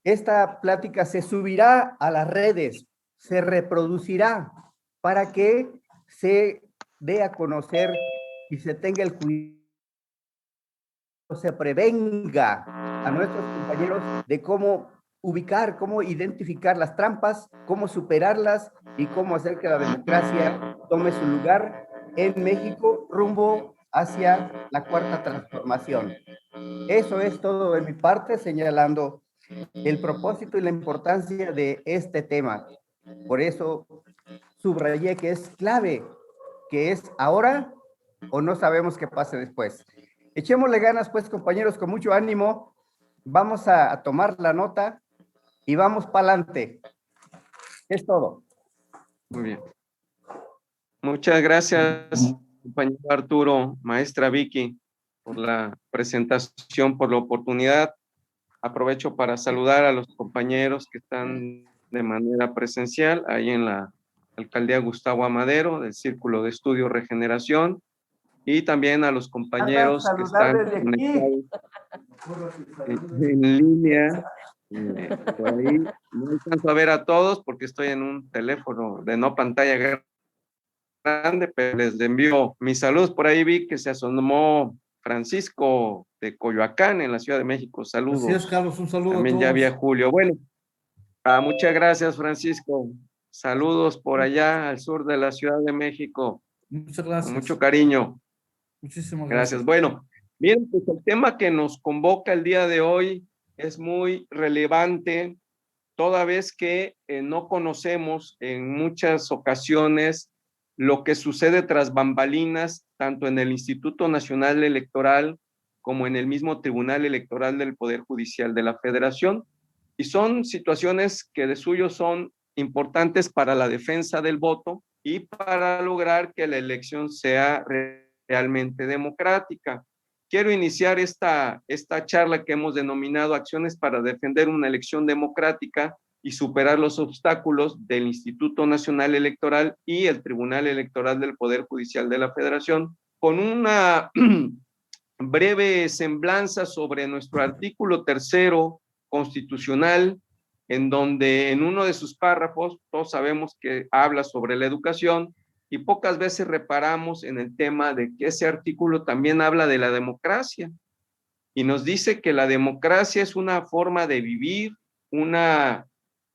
esta plática se subirá a las redes, se reproducirá para que se dé a conocer y se tenga el cuidado, se prevenga a nuestros compañeros de cómo ubicar, cómo identificar las trampas, cómo superarlas y cómo hacer que la democracia tome su lugar en México rumbo hacia la cuarta transformación. Eso es todo de mi parte, señalando el propósito y la importancia de este tema. Por eso subrayé que es clave, que es ahora o no sabemos qué pase después. Echémosle ganas, pues, compañeros, con mucho ánimo. Vamos a tomar la nota y vamos para adelante. Es todo. Muy bien. Muchas gracias, compañero Arturo, maestra Vicky, por la presentación, por la oportunidad. Aprovecho para saludar a los compañeros que están de manera presencial ahí en la Alcaldía Gustavo Amadero, del Círculo de Estudio Regeneración, y también a los compañeros que están conectados en línea. Por ahí no alcanzo a ver a todos porque estoy en un teléfono de no pantalla grande, pero les envío mis saludos. Por ahí vi que se asomó Francisco de Coyoacán en la Ciudad de México. Saludos. Así es, Carlos, un saludo también a todos. ya vi a Julio. Bueno, muchas gracias, Francisco. Saludos por allá al sur de la Ciudad de México. Muchas gracias. Con mucho cariño. Muchísimas Gracias. gracias. Bueno, miren, pues el tema que nos convoca el día de hoy es muy relevante, toda vez que no conocemos en muchas ocasiones lo que sucede tras bambalinas, tanto en el Instituto Nacional Electoral como en el mismo Tribunal Electoral del Poder Judicial de la Federación. Y son situaciones que de suyo son importantes para la defensa del voto y para lograr que la elección sea realmente democrática. Quiero iniciar esta charla que hemos denominado Acciones para defender una elección democrática y superar los obstáculos del Instituto Nacional Electoral y el Tribunal Electoral del Poder Judicial de la Federación, con una breve semblanza sobre nuestro artículo 3º constitucional, en donde en uno de sus párrafos, todos sabemos que habla sobre la educación, y pocas veces reparamos en el tema de que ese artículo también habla de la democracia, y nos dice que la democracia es una forma de vivir, una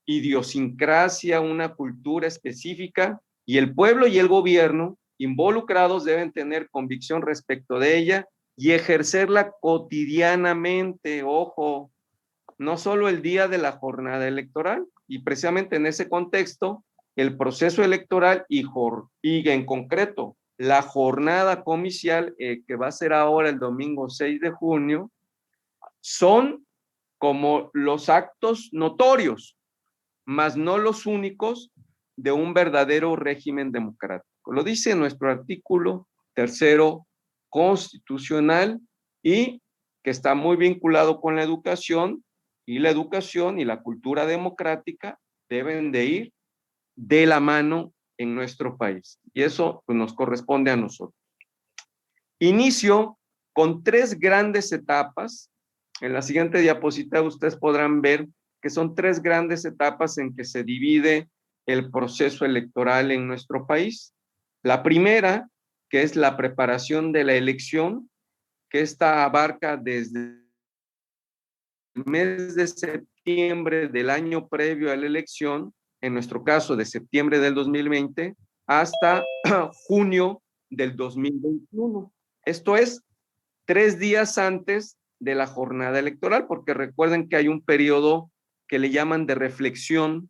idiosincrasia, una cultura específica, y el pueblo y el gobierno involucrados deben tener convicción respecto de ella y ejercerla cotidianamente, ojo, no solo el día de la jornada electoral. Y precisamente en ese contexto, el proceso electoral y en concreto la jornada comicial, que va a ser ahora el domingo 6 de junio, son como los actos notorios, mas no los únicos, de un verdadero régimen democrático. Lo dice nuestro artículo 3º constitucional, y que está muy vinculado con la educación y la cultura democrática deben de ir de la mano en nuestro país. Y eso pues, nos corresponde a nosotros. Inicio con 3 grandes etapas. En la siguiente diapositiva ustedes podrán ver que son 3 grandes etapas en que se divide el proceso electoral en nuestro país. La primera, que es la preparación de la elección, que esta abarca desde el mes de septiembre del año previo a la elección, en nuestro caso de septiembre del 2020, hasta junio del 2021. Esto es 3 días antes de la jornada electoral, porque recuerden que hay un periodo que le llaman de reflexión,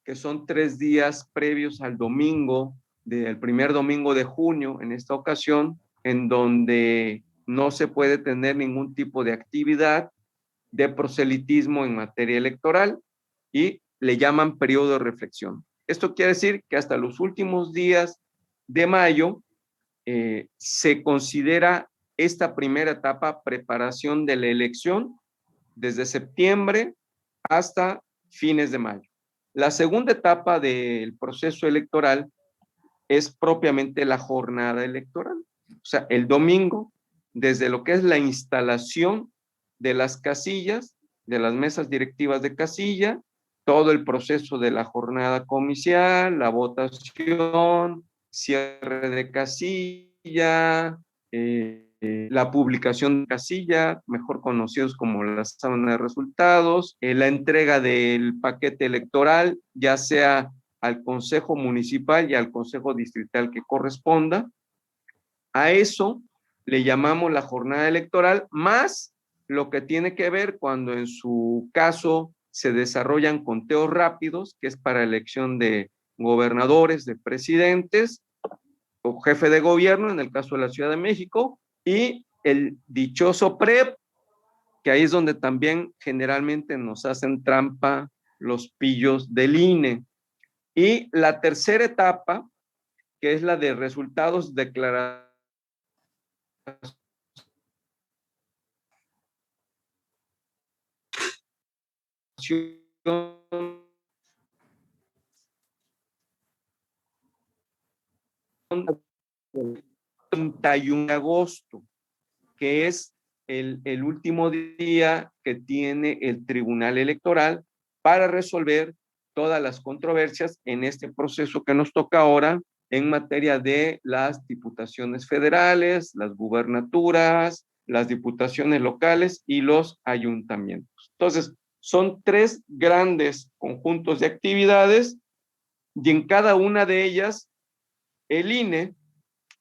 que son 3 días previos al domingo, del primer domingo de junio, en esta ocasión, en donde no se puede tener ningún tipo de actividad de proselitismo en materia electoral, y le llaman periodo de reflexión. Esto quiere decir que hasta los últimos días de mayo se considera esta primera etapa preparación de la elección, desde septiembre hasta fines de mayo. La segunda etapa del proceso electoral es propiamente la jornada electoral, o sea, el domingo, desde lo que es la instalación de las casillas de las mesas directivas de casilla, todo el proceso de la jornada comicial, la votación, cierre de casilla, la publicación de casilla, mejor conocidos como la sábana de resultados, la entrega del paquete electoral, ya sea al Consejo Municipal y al Consejo Distrital que corresponda. A eso le llamamos la jornada electoral, más lo que tiene que ver cuando en su caso se desarrollan conteos rápidos, que es para elección de gobernadores, de presidentes o jefe de gobierno, en el caso de la Ciudad de México, y el dichoso PREP, que ahí es donde también generalmente nos hacen trampa los pillos del INE. Y la tercera etapa, que es la de resultados declarados del 31 de agosto, que es el último día que tiene el Tribunal Electoral para resolver todas las controversias en este proceso que nos toca ahora en materia de las diputaciones federales, las gubernaturas, las diputaciones locales y los ayuntamientos. Entonces, son tres grandes conjuntos de actividades y en cada una de ellas el INE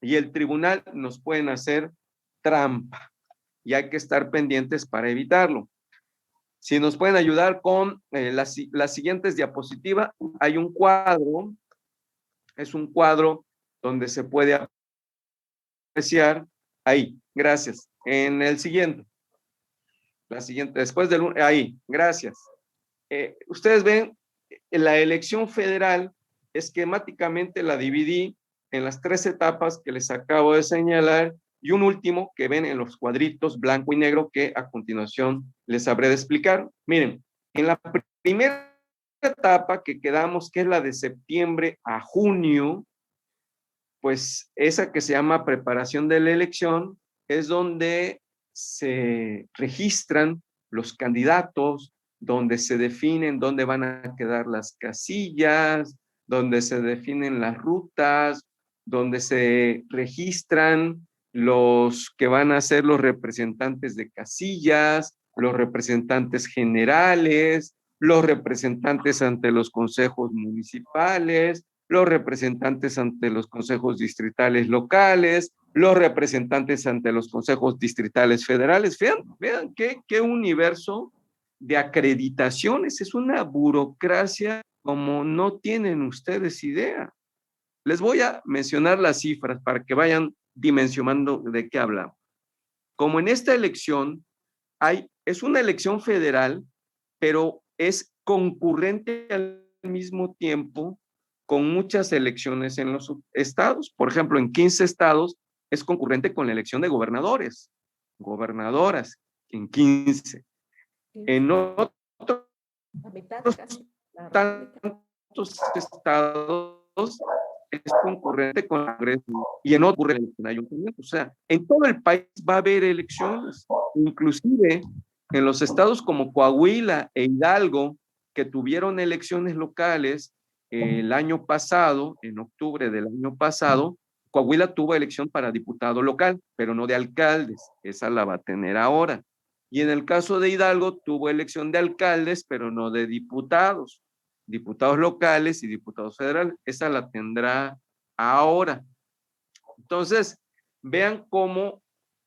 y el tribunal nos pueden hacer trampa y hay que estar pendientes para evitarlo. Si nos pueden ayudar con las siguientes diapositivas, hay un cuadro, es un cuadro donde se puede apreciar, ahí, gracias, en el siguiente, la siguiente, después del, ahí, gracias. Ustedes ven, la elección federal, esquemáticamente la dividí en las tres etapas que les acabo de señalar y un último que ven en los cuadritos blanco y negro que a continuación les habré de explicar. Miren, en la primera etapa que quedamos, que es la de septiembre a junio, pues esa que se llama preparación de la elección, es donde se registran los candidatos, donde se definen dónde van a quedar las casillas, donde se definen las rutas, donde se registran los que van a ser los representantes de casillas, los representantes generales, los representantes ante los consejos municipales, los representantes ante los consejos distritales locales, los representantes ante los consejos distritales federales. Vean qué universo de acreditaciones. Es una burocracia como no tienen ustedes idea. Les voy a mencionar las cifras para que vayan dimensionando de qué hablamos. Como en esta elección es una elección federal, pero es concurrente al mismo tiempo con muchas elecciones en los estados. Por ejemplo, en 15 estados es concurrente con la elección de gobernadores, gobernadoras, en 15. En otros tantos estados es concurrente con la Congreso y en otros con ayuntamientos. O sea, en todo el país va a haber elecciones, inclusive en los estados como Coahuila e Hidalgo, que tuvieron elecciones locales el año pasado, en octubre del año pasado, Coahuila tuvo elección para diputado local, pero no de alcaldes, esa la va a tener ahora. Y en el caso de Hidalgo tuvo elección de alcaldes, pero no de diputados, diputados locales y diputados federales, esa la tendrá ahora. Entonces, vean cómo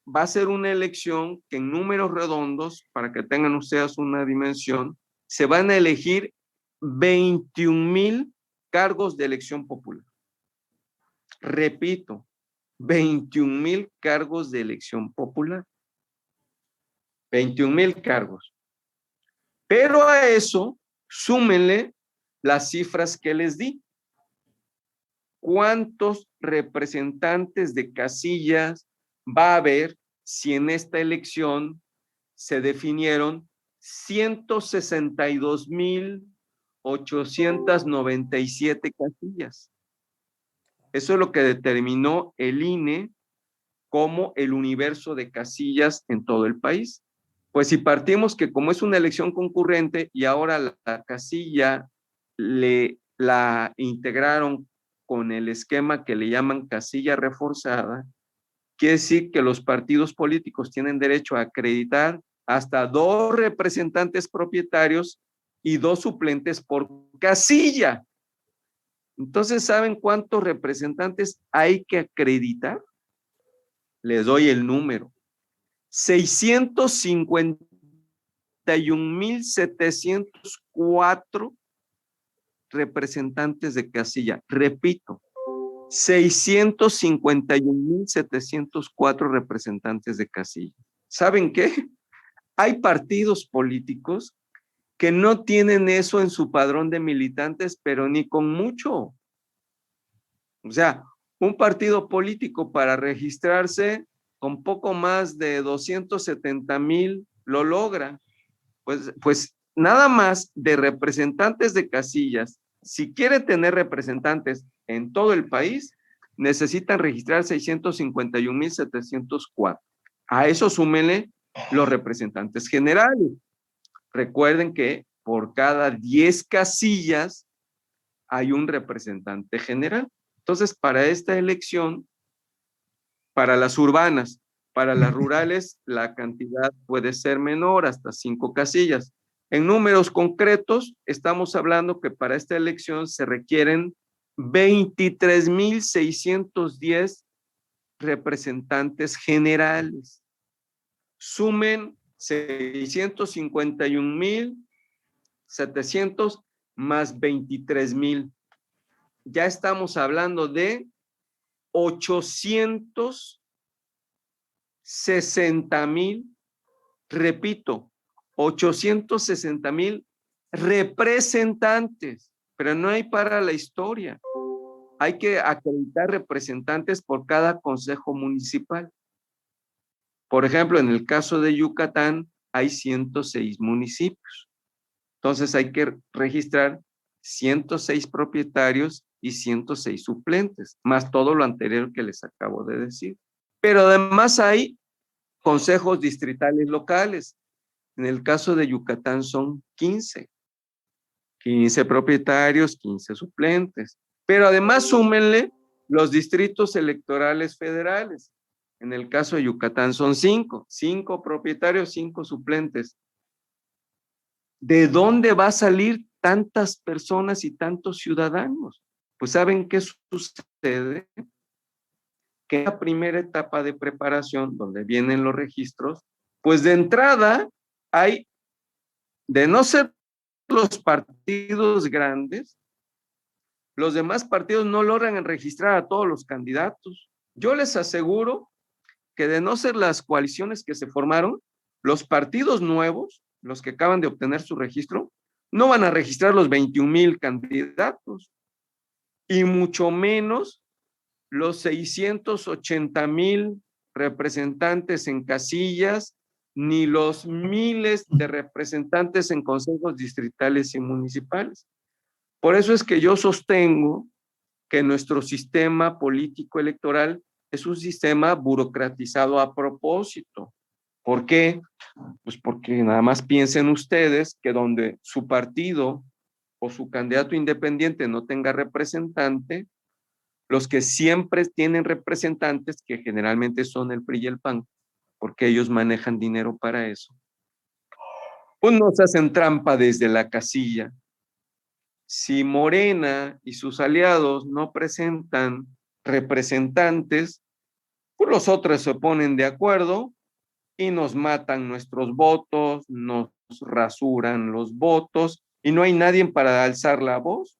va a ser una elección que en números redondos, para que tengan ustedes una dimensión, se van a elegir 21,000 cargos de elección popular. Repito, 21,000 cargos de elección popular. 21,000 cargos. Pero a eso, súmenle las cifras que les di. ¿Cuántos representantes de casillas va a haber si en esta elección se definieron 162,897 casillas? Eso es lo que determinó el INE como el universo de casillas en todo el país. Pues si partimos que como es una elección concurrente y ahora la casilla la integraron con el esquema que le llaman casilla reforzada, quiere decir que los partidos políticos tienen derecho a acreditar hasta 2 representantes propietarios y 2 suplentes por casilla. Entonces, ¿saben cuántos representantes hay que acreditar? Les doy el número. 651,704 representantes de casilla. Repito, 651,704 representantes de casilla. ¿Saben qué? Hay partidos políticos que no tienen eso en su padrón de militantes, pero ni con mucho. O sea, un partido político para registrarse con poco más de 270,000 lo logra. Pues nada más de representantes de casillas, si quiere tener representantes en todo el país, necesitan registrar 651,704. A eso súmenle los representantes generales. Recuerden que por cada 10 casillas hay un representante general. Entonces, para esta elección, para las urbanas, para las rurales, la cantidad puede ser menor, hasta 5 casillas. En números concretos, estamos hablando que para esta elección se requieren 23,610 representantes generales. Sumen 651,700 más 23,000. Ya estamos hablando de 860,000, repito, 860,000 representantes, pero no hay para la historia. Hay que acreditar representantes por cada consejo municipal. Por ejemplo, en el caso de Yucatán hay 106 municipios. Entonces hay que registrar 106 propietarios y 106 suplentes, más todo lo anterior que les acabo de decir. Pero además hay consejos distritales locales. En el caso de Yucatán son 15 propietarios, 15 suplentes. Pero además súmenle los distritos electorales federales. En el caso de Yucatán son 5 propietarios, 5 suplentes. ¿De dónde va a salir tantas personas y tantos ciudadanos? Pues ¿saben qué sucede? Que en la primera etapa de preparación, donde vienen los registros, pues de entrada hay, de no ser los partidos grandes, los demás partidos no logran registrar a todos los candidatos. Yo les aseguro que de no ser las coaliciones que se formaron, los partidos nuevos, los que acaban de obtener su registro, no van a registrar los 21,000 candidatos y mucho menos los 680,000 representantes en casillas, ni los miles de representantes en consejos distritales y municipales. Por eso es que yo sostengo que nuestro sistema político electoral es un sistema burocratizado a propósito. ¿Por qué? Pues porque nada más piensen ustedes que donde su partido o su candidato independiente no tenga representante, los que siempre tienen representantes, que generalmente son el PRI y el PAN, porque ellos manejan dinero para eso, pues nos hacen trampa desde la casilla. Si Morena y sus aliados no presentan representantes, pues los otros se ponen de acuerdo y nos matan nuestros votos, nos rasuran los votos y no hay nadie para alzar la voz.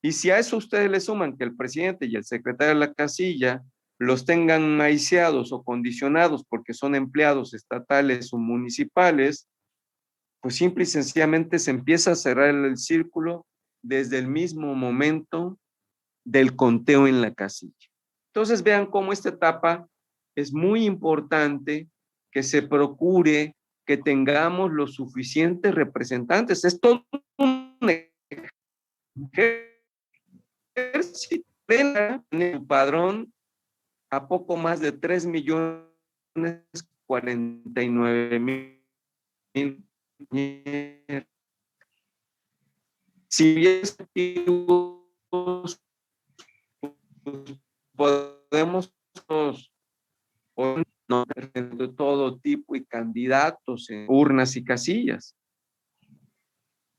Y si a eso ustedes le suman que el presidente y el secretario de la casilla los tengan maiciados o condicionados porque son empleados estatales o municipales, pues simple y sencillamente se empieza a cerrar el círculo desde el mismo momento del conteo en la casilla. Entonces vean cómo esta etapa es muy importante, que se procure que tengamos los suficientes representantes. Es todo un ejército. En el padrón a poco más de 3,049,000 Si bien activos, podemos no, de todo tipo y candidatos en urnas y casillas.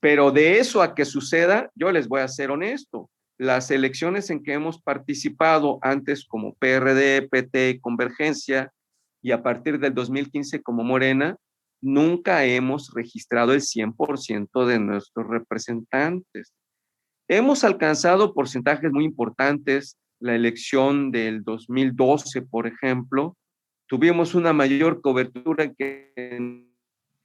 Pero de eso a que suceda, yo les voy a ser honesto. Las elecciones en que hemos participado antes como PRD, PT, Convergencia, y a partir del 2015 como Morena, nunca hemos registrado el 100% de nuestros representantes. Hemos alcanzado porcentajes muy importantes. La elección del 2012, por ejemplo, tuvimos una mayor cobertura que en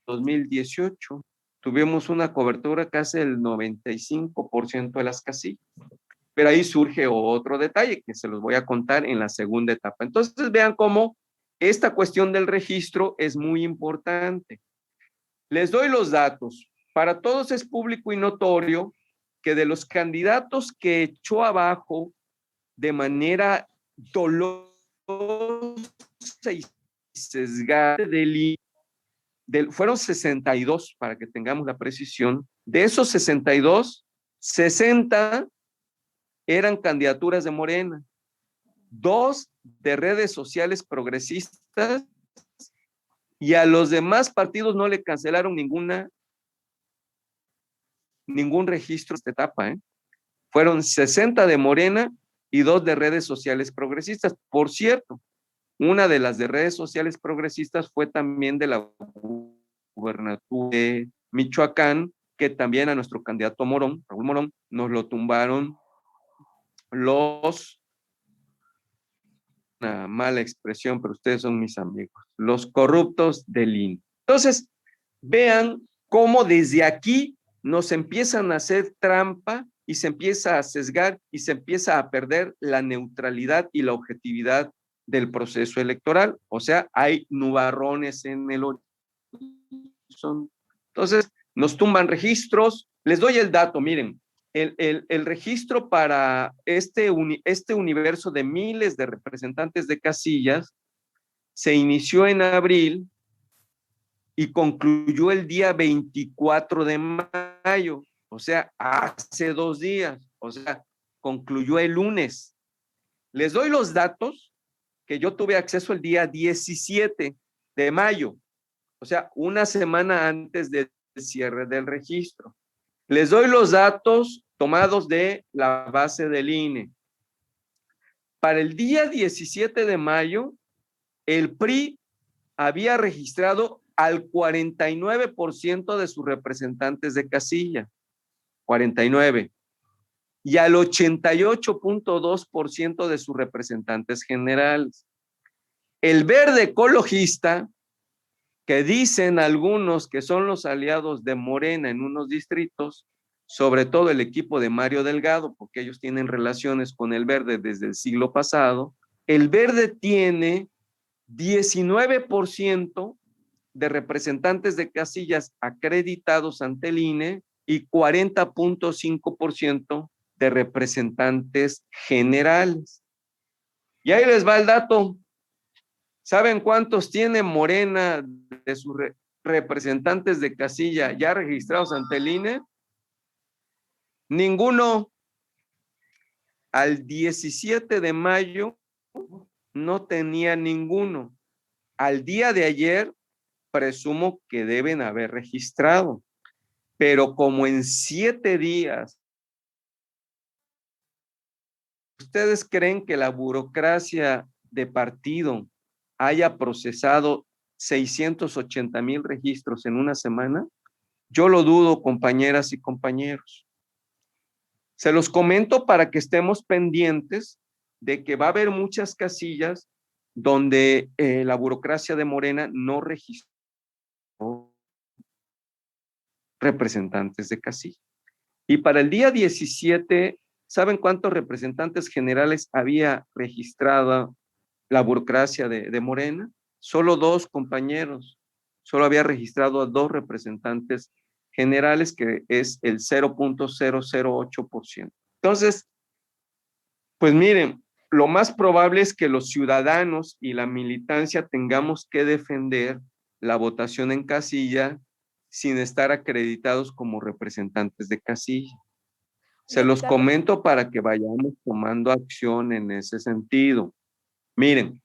2018. Tuvimos una cobertura casi del 95% de las casillas. Pero ahí surge otro detalle que se los voy a contar en la segunda etapa. Entonces vean cómo esta cuestión del registro es muy importante. Les doy los datos. Para todos es público y notorio que de los candidatos que echó abajo de manera dolosa y sesgada fueron 62, para que tengamos la precisión. De esos 62, 60 eran candidaturas de Morena, 2 de redes sociales progresistas, y a los demás partidos no le cancelaron ningún registro de esta etapa. Fueron 60 de Morena y 2 de redes sociales progresistas. Por cierto, una de las de redes sociales progresistas fue también de la gubernatura de Michoacán, que también a nuestro candidato Morón, Raúl Morón, nos lo tumbaron una mala expresión, pero ustedes son mis amigos, los corruptos del INE. Entonces, vean cómo desde aquí nos empiezan a hacer trampa y se empieza a sesgar y se empieza a perder la neutralidad y la objetividad del proceso electoral. O sea, hay nubarrones en el horizonte. Entonces, nos tumban registros. Les doy el dato, miren, el registro para este universo de miles de representantes de casillas se inició en abril y concluyó el día 24 de mayo, o sea, hace 2 días, o sea, concluyó el lunes. Les doy los datos que yo tuve acceso el día 17 de mayo, o sea, una semana antes del cierre del registro. Les doy los datos tomados de la base del INE. Para el día 17 de mayo, el PRI había registrado al 49% de sus representantes de casilla, 49, y al 88.2% de sus representantes generales. El Verde Ecologista, que dicen algunos que son los aliados de Morena en unos distritos, sobre todo el equipo de Mario Delgado, porque ellos tienen relaciones con el Verde desde el siglo pasado, el Verde tiene 19% de representantes de casillas acreditados ante el INE y 40.5% de representantes generales. Y ahí les va el dato. ¿Saben cuántos tiene Morena de sus representantes de casilla ya registrados ante el INE? Ninguno. Al 17 de mayo no tenía ninguno. Al día de ayer presumo que deben haber registrado, pero como en 7 días, ¿ustedes creen que la burocracia de partido haya procesado 680,000 registros en una semana? Yo lo dudo, compañeras y compañeros. Se los comento para que estemos pendientes de que va a haber muchas casillas donde la burocracia de Morena no registró representantes de casilla. Y para el día 17, ¿saben cuántos representantes generales había registrado la burocracia de Morena? Solo 2, compañeros. Solo había registrado a 2 representantes generales, que es el 0.008%. Entonces, pues miren, lo más probable es que los ciudadanos y la militancia tengamos que defender la votación en casilla sin estar acreditados como representantes de casilla. Se Bien, los Carlos. comento para que vayamos tomando acción en ese sentido. Miren,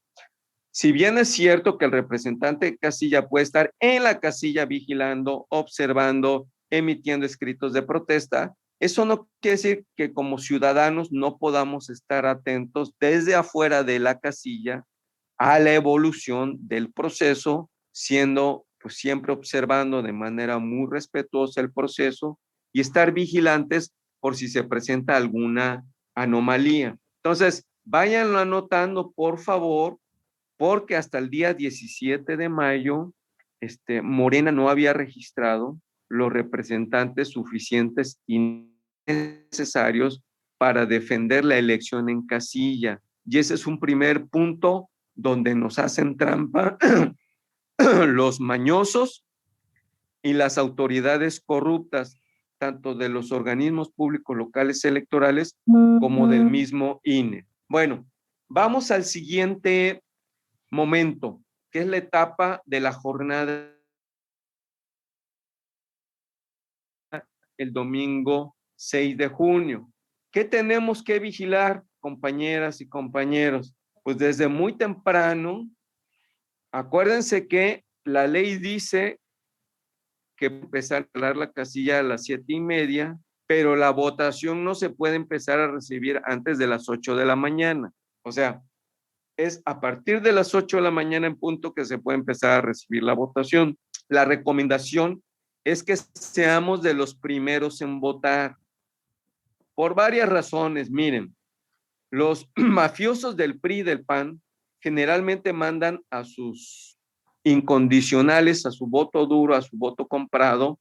si bien es cierto que el representante de casilla puede estar en la casilla vigilando, observando, emitiendo escritos de protesta, eso no quiere decir que como ciudadanos no podamos estar atentos desde afuera de la casilla a la evolución del proceso, siendo pues siempre observando de manera muy respetuosa el proceso y estar vigilantes por si se presenta alguna anomalía. Entonces, váyanlo anotando, por favor, porque hasta el día 17 de mayo, Morena no había registrado los representantes suficientes y necesarios para defender la elección en casilla. Y ese es un primer punto donde nos hacen trampa los mañosos y las autoridades corruptas, tanto de los organismos públicos locales electorales como del mismo INE. Bueno, vamos al siguiente momento, que es la etapa de la jornada el domingo 6 de junio. ¿Qué tenemos que vigilar, compañeras y compañeros? Pues desde muy temprano, acuérdense que la ley dice que empezar a calar la casilla a las 7:30, pero la votación no se puede empezar a recibir antes de las 8 de la mañana. O sea, es a partir de las 8 de la mañana en punto que se puede empezar a recibir la votación. La recomendación es que seamos de los primeros en votar por varias razones. Miren, los mafiosos del PRI y del PAN generalmente mandan a sus incondicionales, a su voto duro, a su voto comprado,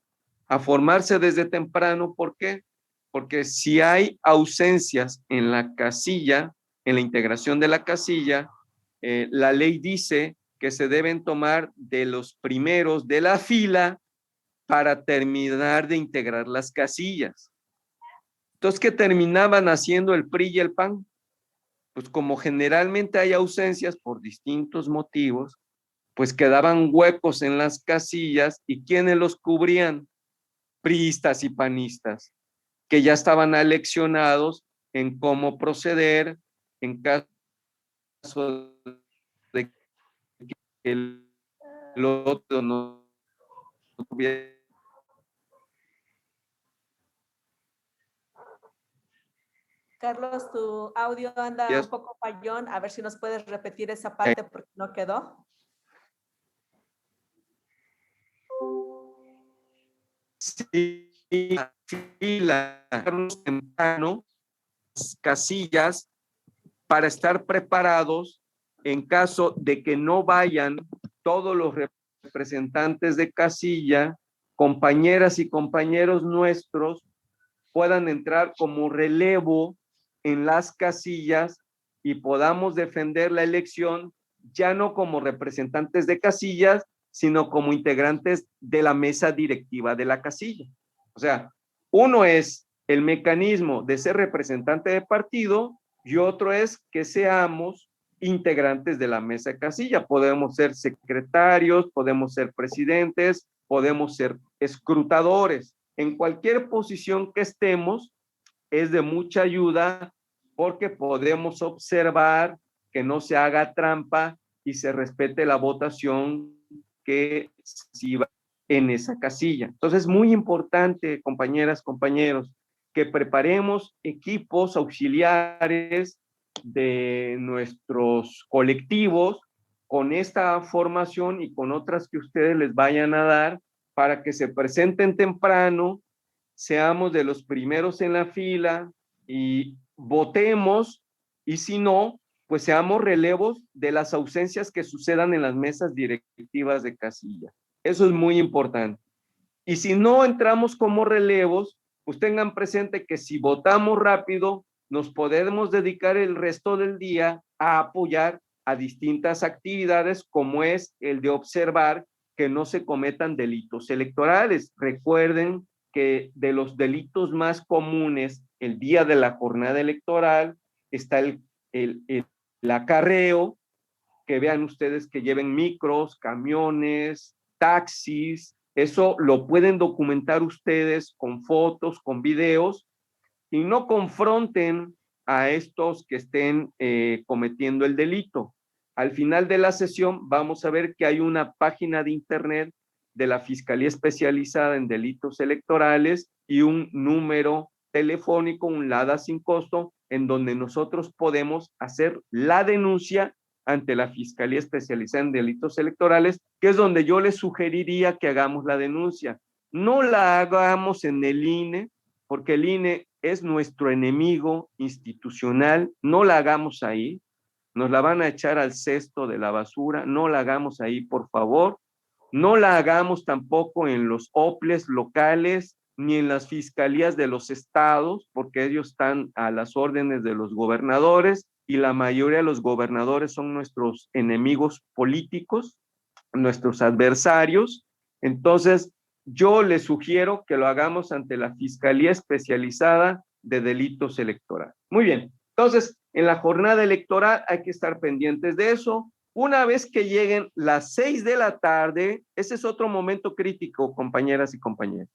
a formarse desde temprano. ¿Por qué? Porque si hay ausencias en la casilla, en la integración de la casilla, la ley dice que se deben tomar de los primeros de la fila para terminar de integrar las casillas. Entonces, ¿qué terminaban haciendo el PRI y el PAN? Pues como generalmente hay ausencias por distintos motivos, pues quedaban huecos en las casillas y ¿quiénes los cubrían? Priistas y panistas, que ya estaban aleccionados en cómo proceder en caso de que el otro no tuviera. Carlos, tu audio anda un poco fallón. A ver si nos puedes repetir esa parte porque no quedó. Sí, fila temprano, casillas para estar preparados en caso de que no vayan todos los representantes de casilla, compañeras y compañeros nuestros puedan entrar como relevo en las casillas y podamos defender la elección ya no como representantes de casillas, sino como integrantes de la mesa directiva de la casilla. O sea, uno es el mecanismo de ser representante de partido y otro es que seamos integrantes de la mesa de casilla. Podemos ser secretarios, podemos ser presidentes, podemos ser escrutadores. En cualquier posición que estemos, es de mucha ayuda porque podemos observar que no se haga trampa y se respete la votación que se va en esa casilla. Entonces es muy importante, compañeras, compañeros, que preparemos equipos auxiliares de nuestros colectivos con esta formación y con otras que ustedes les vayan a dar para que se presenten temprano, seamos de los primeros en la fila y votemos, y si no, pues seamos relevos de las ausencias que sucedan en las mesas directivas de casilla. Eso es muy importante. Y si no entramos como relevos, pues tengan presente que si votamos rápido, nos podemos dedicar el resto del día a apoyar a distintas actividades, como es el de observar que no se cometan delitos electorales. Recuerden que de los delitos más comunes el día de la jornada electoral está el acarreo, que vean ustedes que lleven micros, camiones, taxis, Eso lo pueden documentar ustedes con fotos, con videos, y no confronten a estos que estén cometiendo el delito. Al final de la sesión vamos a ver que hay una página de internet de la Fiscalía Especializada en Delitos Electorales y un número telefónico, un LADA sin costo, en donde nosotros podemos hacer la denuncia ante la Fiscalía Especializada en Delitos Electorales, que es donde yo les sugeriría que hagamos la denuncia. No la hagamos en el INE, porque el INE es nuestro enemigo institucional, no la hagamos ahí, nos la van a echar al cesto de la basura, no la hagamos ahí, por favor. No la hagamos tampoco en los OPLES locales, ni en las fiscalías de los estados, porque ellos están a las órdenes de los gobernadores, y la mayoría de los gobernadores son nuestros enemigos políticos, nuestros adversarios. Entonces, yo les sugiero que lo hagamos ante la Fiscalía Especializada de Delitos Electorales. Muy bien. Entonces, en la jornada electoral hay que estar pendientes de eso. Una vez que lleguen las 6 de la tarde, ese es otro momento crítico, compañeras y compañeros.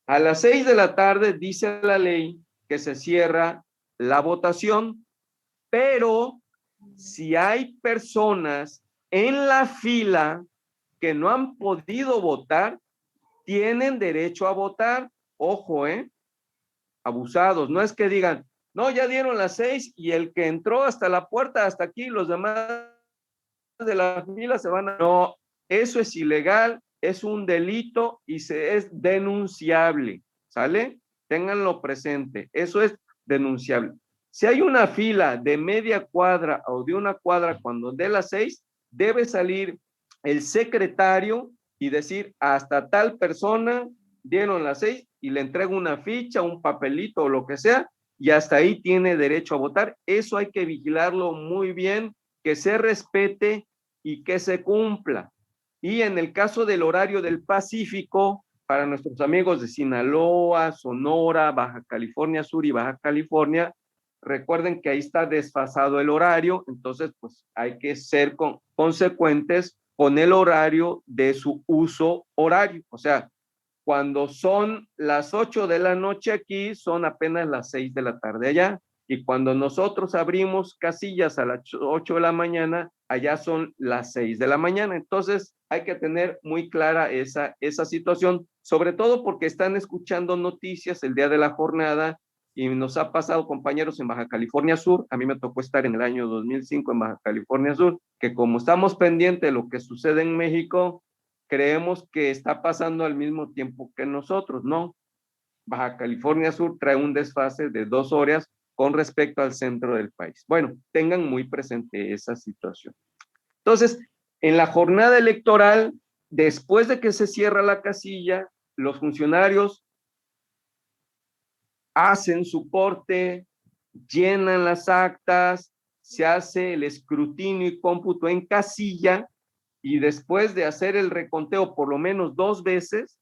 A las 6 de la tarde dice la ley que se cierra la votación, pero si hay personas en la fila que no han podido votar, tienen derecho a votar. Ojo, abusados. No es que digan, no, ya dieron las 6 y el que entró hasta la puerta, hasta aquí, los demás de la fila se van a... No, eso es ilegal, es un delito y es denunciable, ¿sale? Ténganlo presente, eso es denunciable. Si hay una fila de media cuadra o de una cuadra cuando dé las 6, debe salir el secretario y decir, hasta tal persona dieron las 6 y le entrego una ficha, un papelito o lo que sea, y hasta ahí tiene derecho a votar. Eso hay que vigilarlo muy bien, que se respete y que se cumpla. Y en el caso del horario del Pacífico, para nuestros amigos de Sinaloa, Sonora, Baja California Sur y Baja California, recuerden que ahí está desfasado el horario, entonces pues hay que ser consecuentes con el horario de su uso horario. O sea, cuando son las 8 de la noche aquí, son apenas las 6 de la tarde allá. Y cuando nosotros abrimos casillas a las 8 de la mañana, allá son las 6 de la mañana. Entonces, hay que tener muy clara esa situación, sobre todo porque están escuchando noticias el día de la jornada y nos ha pasado, compañeros, en Baja California Sur. A mí me tocó estar en el año 2005 en Baja California Sur, que como estamos pendientes de lo que sucede en México, creemos que está pasando al mismo tiempo que nosotros, ¿no? Baja California Sur trae un desfase de 2 horas con respecto al centro del país. Bueno, tengan muy presente esa situación. Entonces, en la jornada electoral, después de que se cierra la casilla, los funcionarios hacen su corte, llenan las actas, se hace el escrutinio y cómputo en casilla, y después de hacer el reconteo por lo menos 2 veces,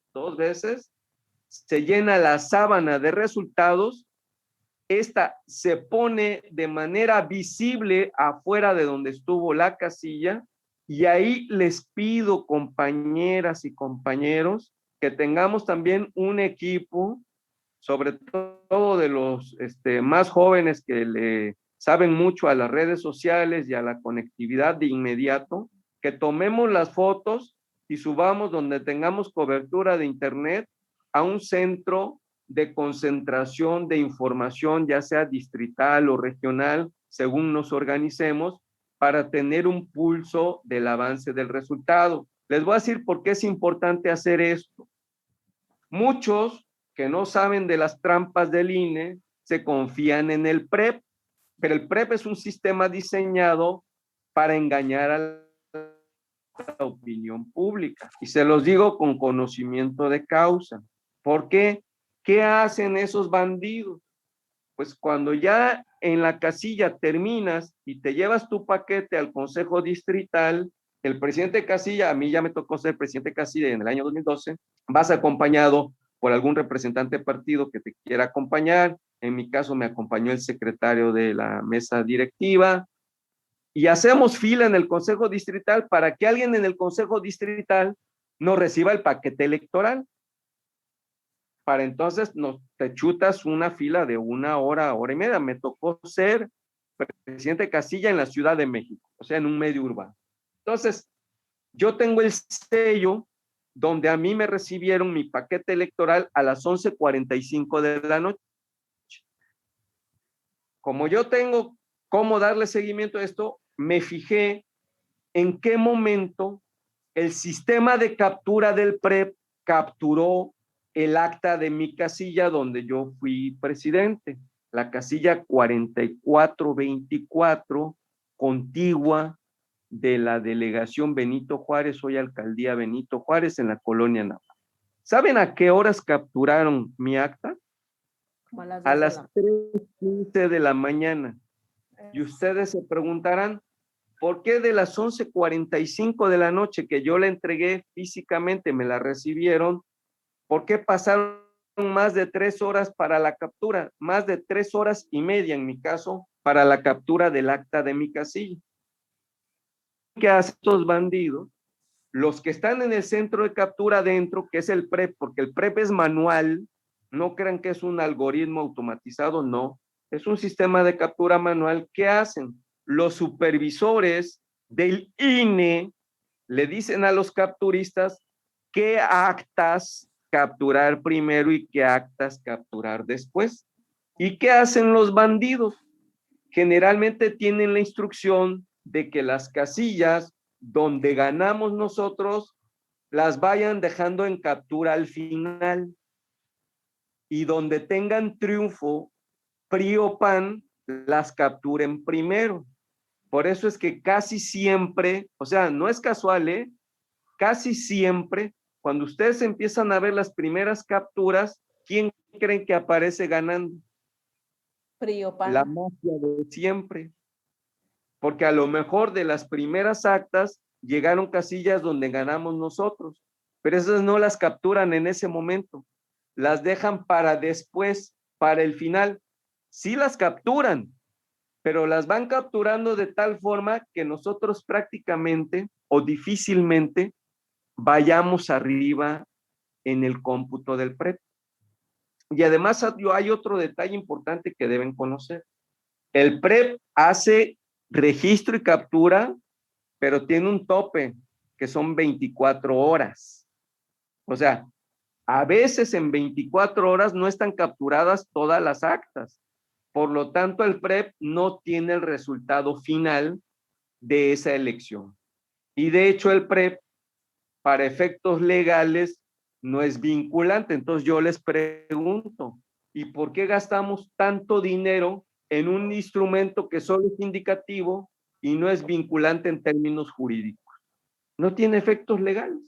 se llena la sábana de resultados. Esta se pone de manera visible afuera de donde estuvo la casilla, y ahí les pido, compañeras y compañeros, que tengamos también un equipo, sobre todo de los más jóvenes que le saben mucho a las redes sociales y a la conectividad de inmediato, que tomemos las fotos y subamos donde tengamos cobertura de internet a un centro de concentración de información, ya sea distrital o regional, según nos organicemos, para tener un pulso del avance del resultado. Les voy a decir por qué es importante hacer esto. Muchos que no saben de las trampas del INE se confían en el PREP, pero el PREP es un sistema diseñado para engañar a la opinión pública. Y se los digo con conocimiento de causa. ¿Por qué? ¿Qué hacen esos bandidos? Pues cuando ya en la casilla terminas y te llevas tu paquete al Consejo Distrital, el presidente de casilla, a mí ya me tocó ser presidente de casilla en el año 2012, vas acompañado por algún representante de partido que te quiera acompañar. En mi caso me acompañó el secretario de la mesa directiva, y hacemos fila en el Consejo Distrital para que alguien en el Consejo Distrital no reciba el paquete electoral. Para entonces te chutas una fila de 1 hora, hora y media. Me tocó ser presidente de casilla en la Ciudad de México, o sea, en un medio urbano. Entonces, yo tengo el sello donde a mí me recibieron mi paquete electoral a las 11:45 de la noche. Como yo tengo cómo darle seguimiento a esto, me fijé en qué momento el sistema de captura del PREP capturó el acta de mi casilla donde yo fui presidente, la casilla 4424, contigua de la delegación Benito Juárez, hoy alcaldía Benito Juárez, en la colonia Nava. ¿Saben a qué horas capturaron mi acta? Como a las A 2 de las la 3:15 de la mañana. Y ustedes se preguntarán, ¿por qué de las 11:45 de la noche que yo la entregué físicamente, me la recibieron? ¿Por qué pasaron más de 3 horas para la captura? Más de 3 horas y media, en mi caso, para la captura del acta de mi casilla. ¿Qué hacen estos bandidos? Los que están en el centro de captura adentro, que es el PREP, porque el PREP es manual, no crean que es un algoritmo automatizado, no. Es un sistema de captura manual. ¿Qué hacen? Los supervisores del INE le dicen a los capturistas qué actas capturar primero y qué actas capturar después. ¿Y qué hacen los bandidos? Generalmente tienen la instrucción de que las casillas donde ganamos nosotros las vayan dejando en captura al final, y donde tengan triunfo, PRI o PAN, las capturen primero. Por eso es que casi siempre, o sea, no es casual, ¿eh? Casi siempre, cuando ustedes empiezan a ver las primeras capturas, ¿quién creen que aparece ganando? PRI o PAN. La mafia de siempre. Porque a lo mejor de las primeras actas llegaron casillas donde ganamos nosotros, pero esas no las capturan en ese momento, las dejan para después, para el final. Sí las capturan, pero las van capturando de tal forma que nosotros prácticamente o difícilmente vayamos arriba en el cómputo del PREP. Y además hay otro detalle importante que deben conocer. El PREP hace registro y captura, pero tiene un tope, que son 24 horas. O sea, a veces en 24 horas no están capturadas todas las actas. Por lo tanto, el PREP no tiene el resultado final de esa elección. Y de hecho, el PREP, para efectos legales, no es vinculante. Entonces yo les pregunto, ¿y por qué gastamos tanto dinero en un instrumento que solo es indicativo y no es vinculante en términos jurídicos? No tiene efectos legales.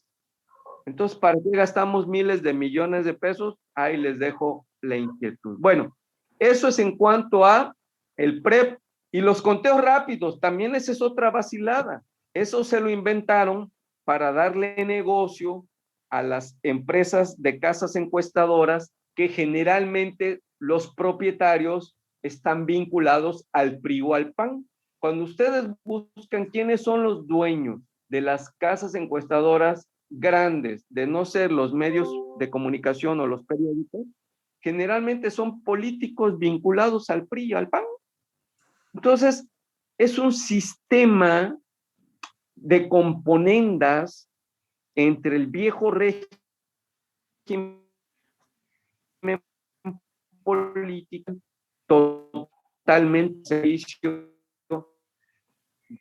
Entonces, ¿para qué gastamos miles de millones de pesos? Ahí les dejo la inquietud. Bueno, eso es en cuanto a el PREP. Y los conteos rápidos, también esa es otra vacilada. Eso se lo inventaron para darle negocio a las empresas de casas encuestadoras, que generalmente los propietarios están vinculados al PRI o al PAN. Cuando ustedes buscan quiénes son los dueños de las casas encuestadoras grandes, de no ser los medios de comunicación o los periódicos, generalmente son políticos vinculados al PRI y al PAN. Entonces, es un sistema de componendas entre el viejo régimen político, totalmente servicio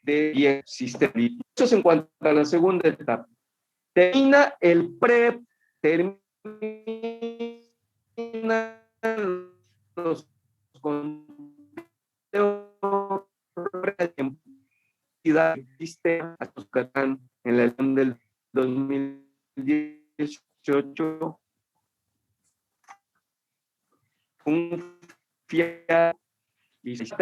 de sistema. Eso es en cuanto a la segunda etapa. Termina el PREP, termina los conteos existe en la elección del 2018 un fiel, y es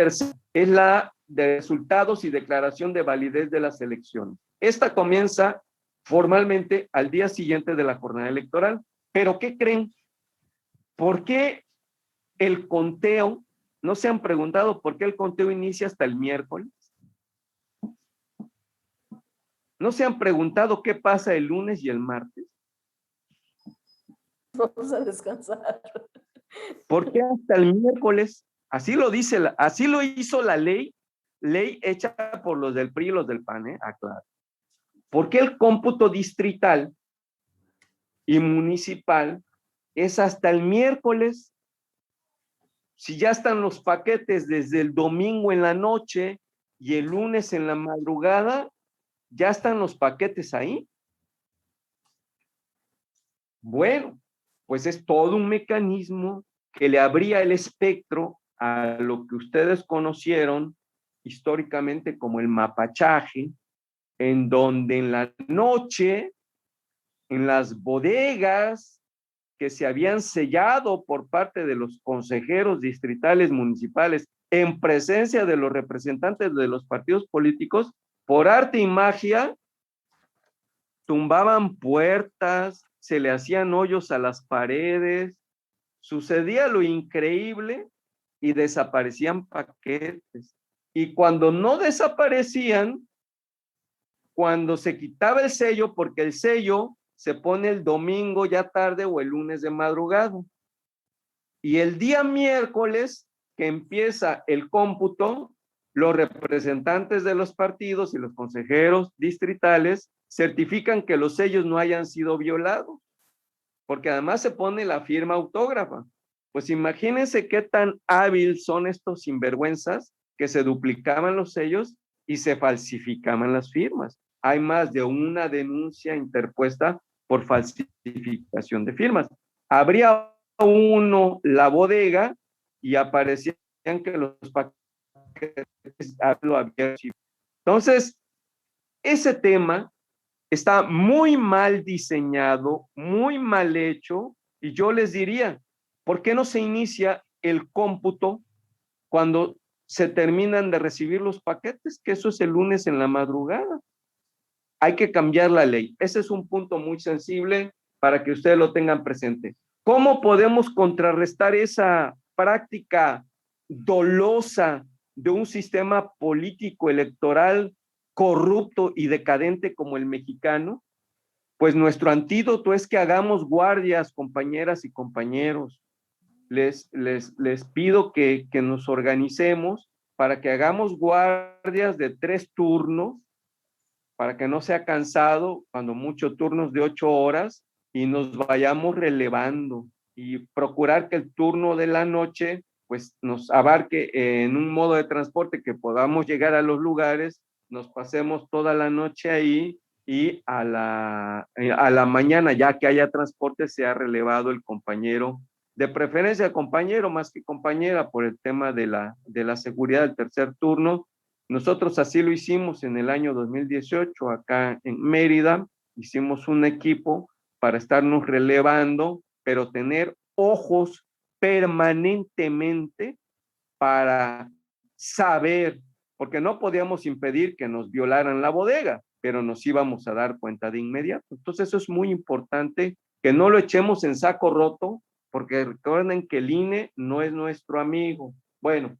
la de resultados y declaración de validez de las elecciones. Esta comienza formalmente al día siguiente de la jornada electoral. Pero ¿qué creen? ¿Por qué el conteo? ¿No se han preguntado por qué el conteo inicia hasta el miércoles? ¿No se han preguntado qué pasa el lunes y el martes? Vamos a descansar. ¿Por qué hasta el miércoles? Así lo dice, así lo hizo la ley hecha por los del PRI y los del PAN, aclaro. ¿Por qué el cómputo distrital y municipal es hasta el miércoles? Si ya están los paquetes desde el domingo en la noche y el lunes en la madrugada, ya están los paquetes ahí. Bueno, pues es todo un mecanismo que le abría el espectro a lo que ustedes conocieron históricamente como el mapachaje, en donde en la noche, en las bodegas que se habían sellado por parte de los consejeros distritales municipales en presencia de los representantes de los partidos políticos, por arte y magia, tumbaban puertas, se le hacían hoyos a las paredes, sucedía lo increíble y desaparecían paquetes. Y cuando no desaparecían, cuando se quitaba el sello, porque el sello se pone el domingo ya tarde o el lunes de madrugada. Y el día miércoles que empieza el cómputo, los representantes de los partidos y los consejeros distritales certifican que los sellos no hayan sido violados, porque además se pone la firma autógrafa. Pues imagínense qué tan hábil son estos sinvergüenzas que se duplicaban los sellos y se falsificaban las firmas. Hay más de una denuncia interpuesta por falsificación de firmas. Abría uno la bodega y aparecían que los paquetes lo habían recibido. Entonces, ese tema está muy mal diseñado, muy mal hecho, y yo les diría, ¿por qué no se inicia el cómputo cuando se terminan de recibir los paquetes? Que eso es el lunes en la madrugada. Hay que cambiar la ley. Ese es un punto muy sensible para que ustedes lo tengan presente. ¿Cómo podemos contrarrestar esa práctica dolosa de un sistema político electoral corrupto y decadente como el mexicano? Pues nuestro antídoto es que hagamos guardias, compañeras y compañeros. Les pido que nos organicemos para que hagamos guardias de 3 turnos, para que no sea cansado, cuando mucho turnos de 8 horas, y nos vayamos relevando y procurar que el turno de la noche pues nos abarque en un modo de transporte que podamos llegar a los lugares, nos pasemos toda la noche ahí y a la mañana, ya que haya transporte, sea relevado el compañero, de preferencia compañero más que compañera, por el tema de la seguridad del tercer turno. Nosotros así lo hicimos en el año 2018 acá en Mérida. Hicimos un equipo para estarnos relevando, pero tener ojos permanentemente para saber, porque no podíamos impedir que nos violaran la bodega, pero nos íbamos a dar cuenta de inmediato. Entonces eso es muy importante, que no lo echemos en saco roto, porque recuerden que el INE no es nuestro amigo. Bueno,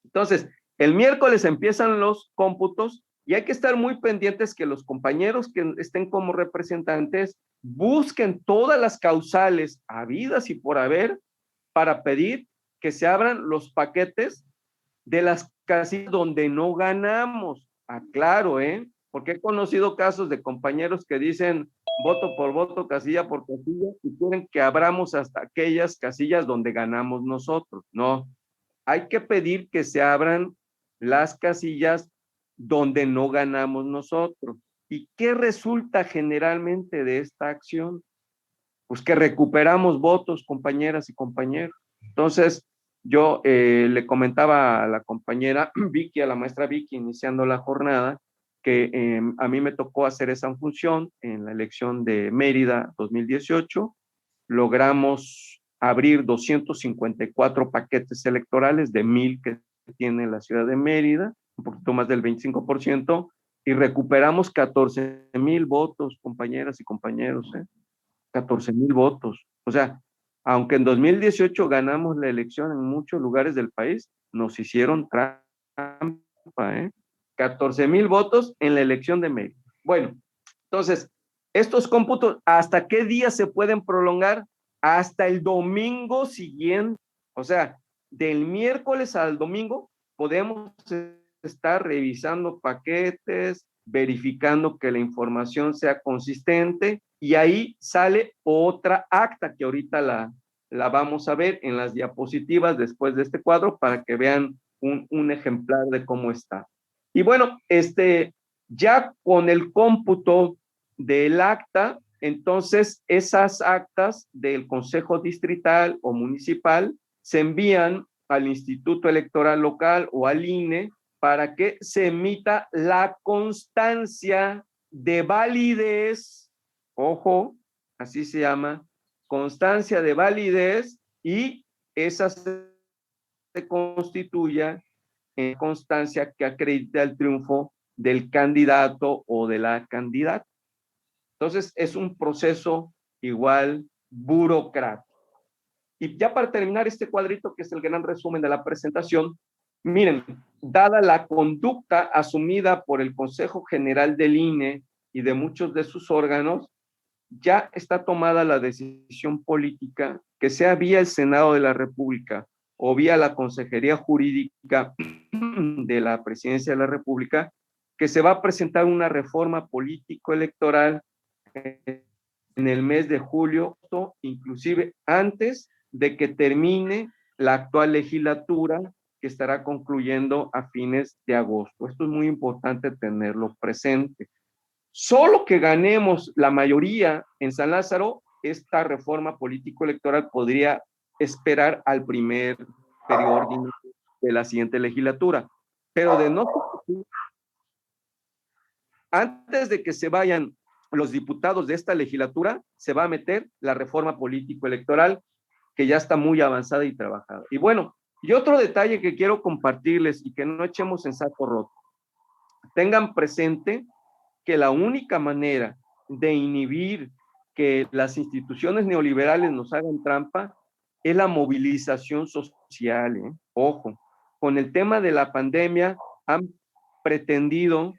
entonces el miércoles empiezan los cómputos y hay que estar muy pendientes que los compañeros que estén como representantes busquen todas las causales habidas y por haber para pedir que se abran los paquetes de las casillas donde no ganamos. Aclaro, porque he conocido casos de compañeros que dicen voto por voto, casilla por casilla, y quieren que abramos hasta aquellas casillas donde ganamos nosotros. No, hay que pedir que se abran las casillas donde no ganamos nosotros. ¿Y qué resulta generalmente de esta acción? Pues que recuperamos votos, compañeras y compañeros. Entonces, yo le comentaba a la compañera Vicky, a la maestra Vicky, iniciando la jornada, que a mí me tocó hacer esa función en la elección de Mérida 2018. Logramos abrir 254 paquetes electorales de 1,000 que tiene la ciudad de Mérida, un poquito más del 25%, y recuperamos 14,000 votos, compañeras y compañeros, 14,000 votos. O sea, aunque en 2018 ganamos la elección en muchos lugares del país, nos hicieron trampa, 14,000 votos en la elección de Mérida. Bueno, entonces, estos cómputos, ¿hasta qué día se pueden prolongar? Hasta el domingo siguiente. O sea, del miércoles al domingo podemos estar revisando paquetes, verificando que la información sea consistente, y ahí sale otra acta que ahorita la vamos a ver en las diapositivas después de este cuadro para que vean un ejemplar de cómo está. Y bueno, ya con el cómputo del acta, entonces esas actas del Consejo Distrital o Municipal se envían al Instituto Electoral Local o al INE para que se emita la constancia de validez, ojo, así se llama, constancia de validez, y esa se constituya en constancia que acredita el triunfo del candidato o de la candidata. Entonces, es un proceso igual burocrático. Y ya para terminar este cuadrito, que es el gran resumen de la presentación, miren, dada la conducta asumida por el Consejo General del INE y de muchos de sus órganos, ya está tomada la decisión política, que sea vía el Senado de la República o vía la Consejería Jurídica de la Presidencia de la República, que se va a presentar una reforma político-electoral en el mes de julio, inclusive antes de que termine la actual legislatura, que estará concluyendo a fines de agosto. Esto es muy importante tenerlo presente. Solo que ganemos la mayoría en San Lázaro, esta reforma político-electoral podría esperar al primer periodo ordinario de la siguiente legislatura. Pero de no, antes de que se vayan los diputados de esta legislatura, se va a meter la reforma político-electoral, que ya está muy avanzada y trabajada. Y bueno, y otro detalle que quiero compartirles y que no echemos en saco roto. Tengan presente que la única manera de inhibir que las instituciones neoliberales nos hagan trampa es la movilización social. Ojo, con el tema de la pandemia han pretendido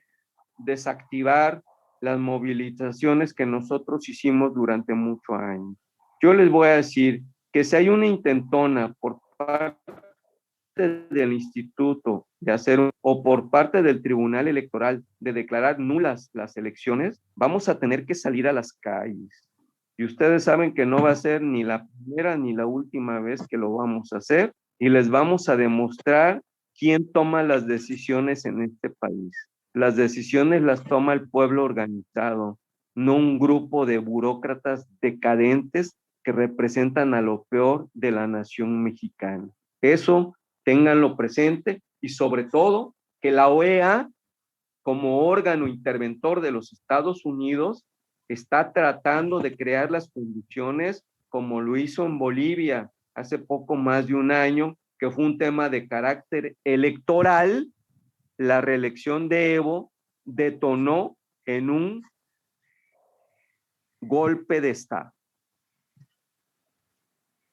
desactivar las movilizaciones que nosotros hicimos durante muchos años. Yo les voy a decir que si hay una intentona por parte del instituto de hacer o por parte del Tribunal Electoral de declarar nulas las elecciones, vamos a tener que salir a las calles. Y ustedes saben que no va a ser ni la primera ni la última vez que lo vamos a hacer, y les vamos a demostrar quién toma las decisiones en este país. Las decisiones las toma el pueblo organizado, no un grupo de burócratas decadentes que representan a lo peor de la nación mexicana. Eso ténganlo presente, y sobre todo que la OEA, como órgano interventor de los Estados Unidos, está tratando de crear las condiciones como lo hizo en Bolivia hace poco más de un año, que fue un tema de carácter electoral. La reelección de Evo detonó en un golpe de Estado.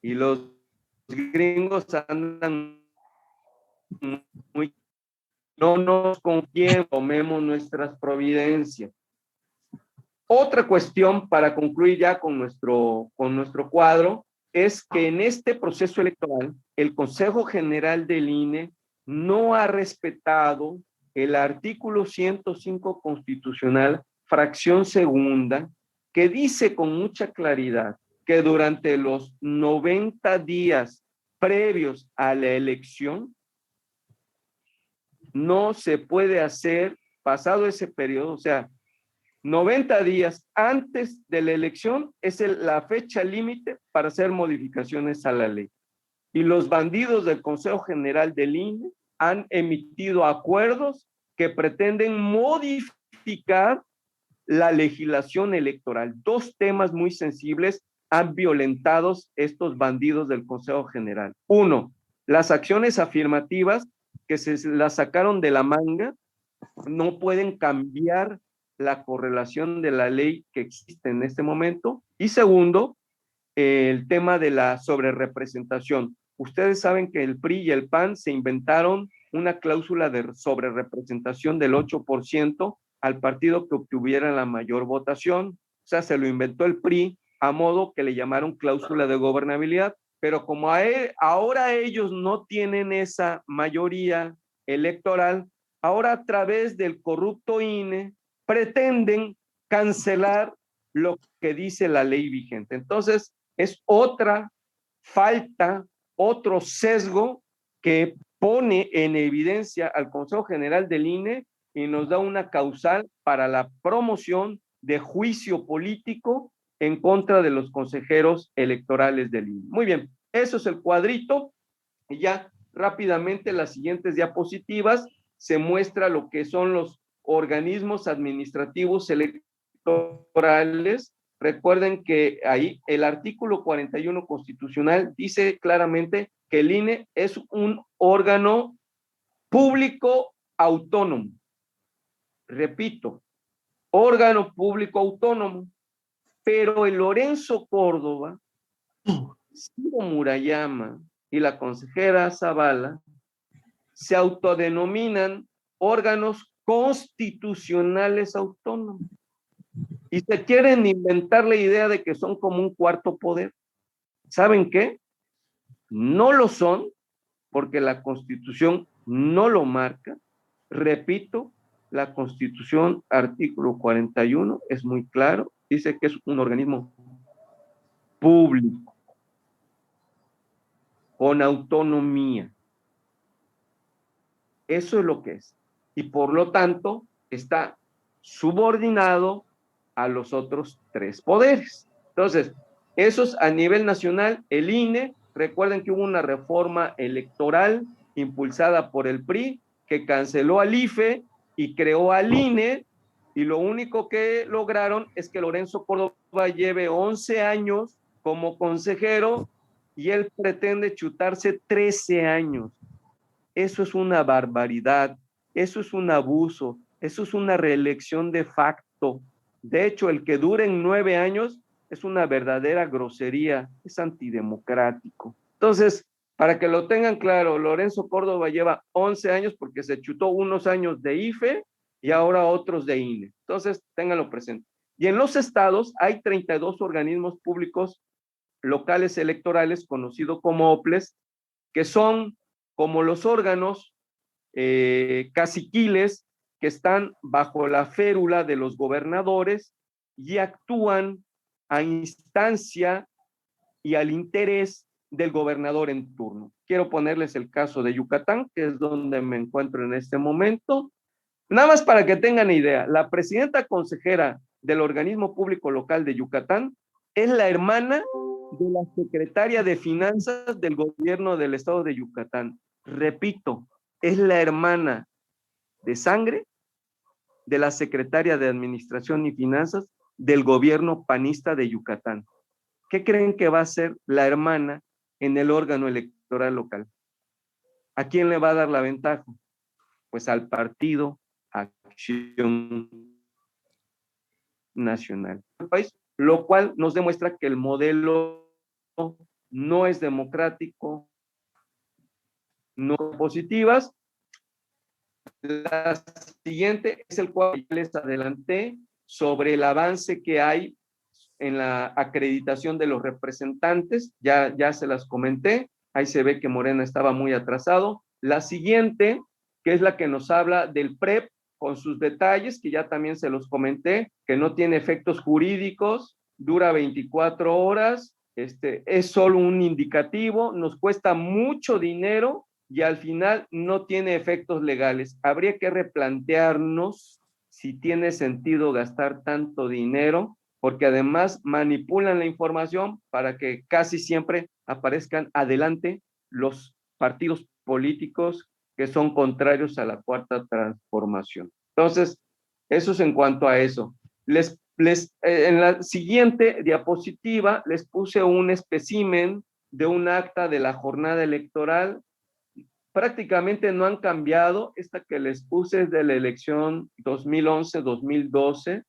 Y los gringos andan muy, no nos confiemos, tomemos nuestras providencias. Otra cuestión para concluir ya con nuestro cuadro es que en este proceso electoral el Consejo General del INE no ha respetado el artículo 105 constitucional, fracción segunda, que dice con mucha claridad que durante los 90 días previos a la elección no se puede hacer, pasado ese periodo, o sea, 90 días antes de la elección es la fecha límite para hacer modificaciones a la ley. Y los bandidos del Consejo General del INE han emitido acuerdos que pretenden modificar la legislación electoral. Dos temas muy sensibles han violentado estos bandidos del Consejo General. Uno, las acciones afirmativas que se las sacaron de la manga no pueden cambiar la correlación de la ley que existe en este momento. Y segundo, el tema de la sobrerepresentación. Ustedes saben que el PRI y el PAN se inventaron una cláusula de sobrerepresentación del 8% al partido que obtuviera la mayor votación. O sea, se lo inventó el PRI a modo que le llamaron cláusula de gobernabilidad, pero como ahora ellos no tienen esa mayoría electoral, ahora a través del corrupto INE pretenden cancelar lo que dice la ley vigente. Entonces, es otra falta, otro sesgo que pone en evidencia al Consejo General del INE y nos da una causal para la promoción de juicio político en contra de los consejeros electorales del INE. Muy bien, eso es el cuadrito. Y ya rápidamente las siguientes diapositivas se muestra lo que son los organismos administrativos electorales. Recuerden que ahí el artículo 41 constitucional dice claramente que el INE es un órgano público autónomo. Repito, órgano público autónomo, pero el Lorenzo Córdoba, Ciro Murayama y la consejera Zavala se autodenominan órganos constitucionales autónomos y se quieren inventar la idea de que son como un cuarto poder. ¿Saben qué? No lo son porque la Constitución no lo marca. Repito, la Constitución, artículo 41, es muy claro, dice que es un organismo público, con autonomía. Eso es lo que es. Y por lo tanto, está subordinado a los otros tres poderes. Entonces, esos a nivel nacional, el INE, recuerden que hubo una reforma electoral impulsada por el PRI, que canceló al IFE y creó al INE, y lo único que lograron es que Lorenzo Córdoba lleve 11 años como consejero y él pretende chutarse 13 años. Eso es una barbaridad, eso es un abuso, eso es una reelección de facto. De hecho, el que dure en 9 años es una verdadera grosería, es antidemocrático. Entonces, para que lo tengan claro, Lorenzo Córdoba lleva 11 años porque se chutó unos años de IFE y ahora otros de INE. Entonces, ténganlo presente. Y en los estados hay 32 organismos públicos locales electorales, conocidos como OPLES, que son como los órganos caciquiles que están bajo la férula de los gobernadores y actúan a instancia y al interés del gobernador en turno. Quiero ponerles el caso de Yucatán, que es donde me encuentro en este momento. Nada más para que tengan idea, la presidenta consejera del organismo público local de Yucatán es la hermana de la secretaria de Finanzas del gobierno del estado de Yucatán. Repito, es la hermana de sangre de la secretaria de Administración y Finanzas del gobierno panista de Yucatán. ¿Qué creen que va a hacer la hermana en el órgano electoral local? ¿A quién le va a dar la ventaja? Pues al Partido Acción Nacional del país, lo cual nos demuestra que el modelo no es democrático, no positivas. La siguiente es el cual les adelanté sobre el avance que hay en la acreditación de los representantes, ya se las comenté, ahí se ve que Morena estaba muy atrasado. La siguiente, que es la que nos habla del PREP, con sus detalles, que ya también se los comenté, que no tiene efectos jurídicos, dura 24 horas, es solo un indicativo, nos cuesta mucho dinero y al final no tiene efectos legales. Habría que replantearnos si tiene sentido gastar tanto dinero, porque además manipulan la información para que casi siempre aparezcan adelante los partidos políticos que son contrarios a la cuarta transformación. Entonces, eso es en cuanto a eso. En la siguiente diapositiva les puse un espécimen de un acta de la jornada electoral. Prácticamente no han cambiado. Esta que les puse es de la elección 2011-2012.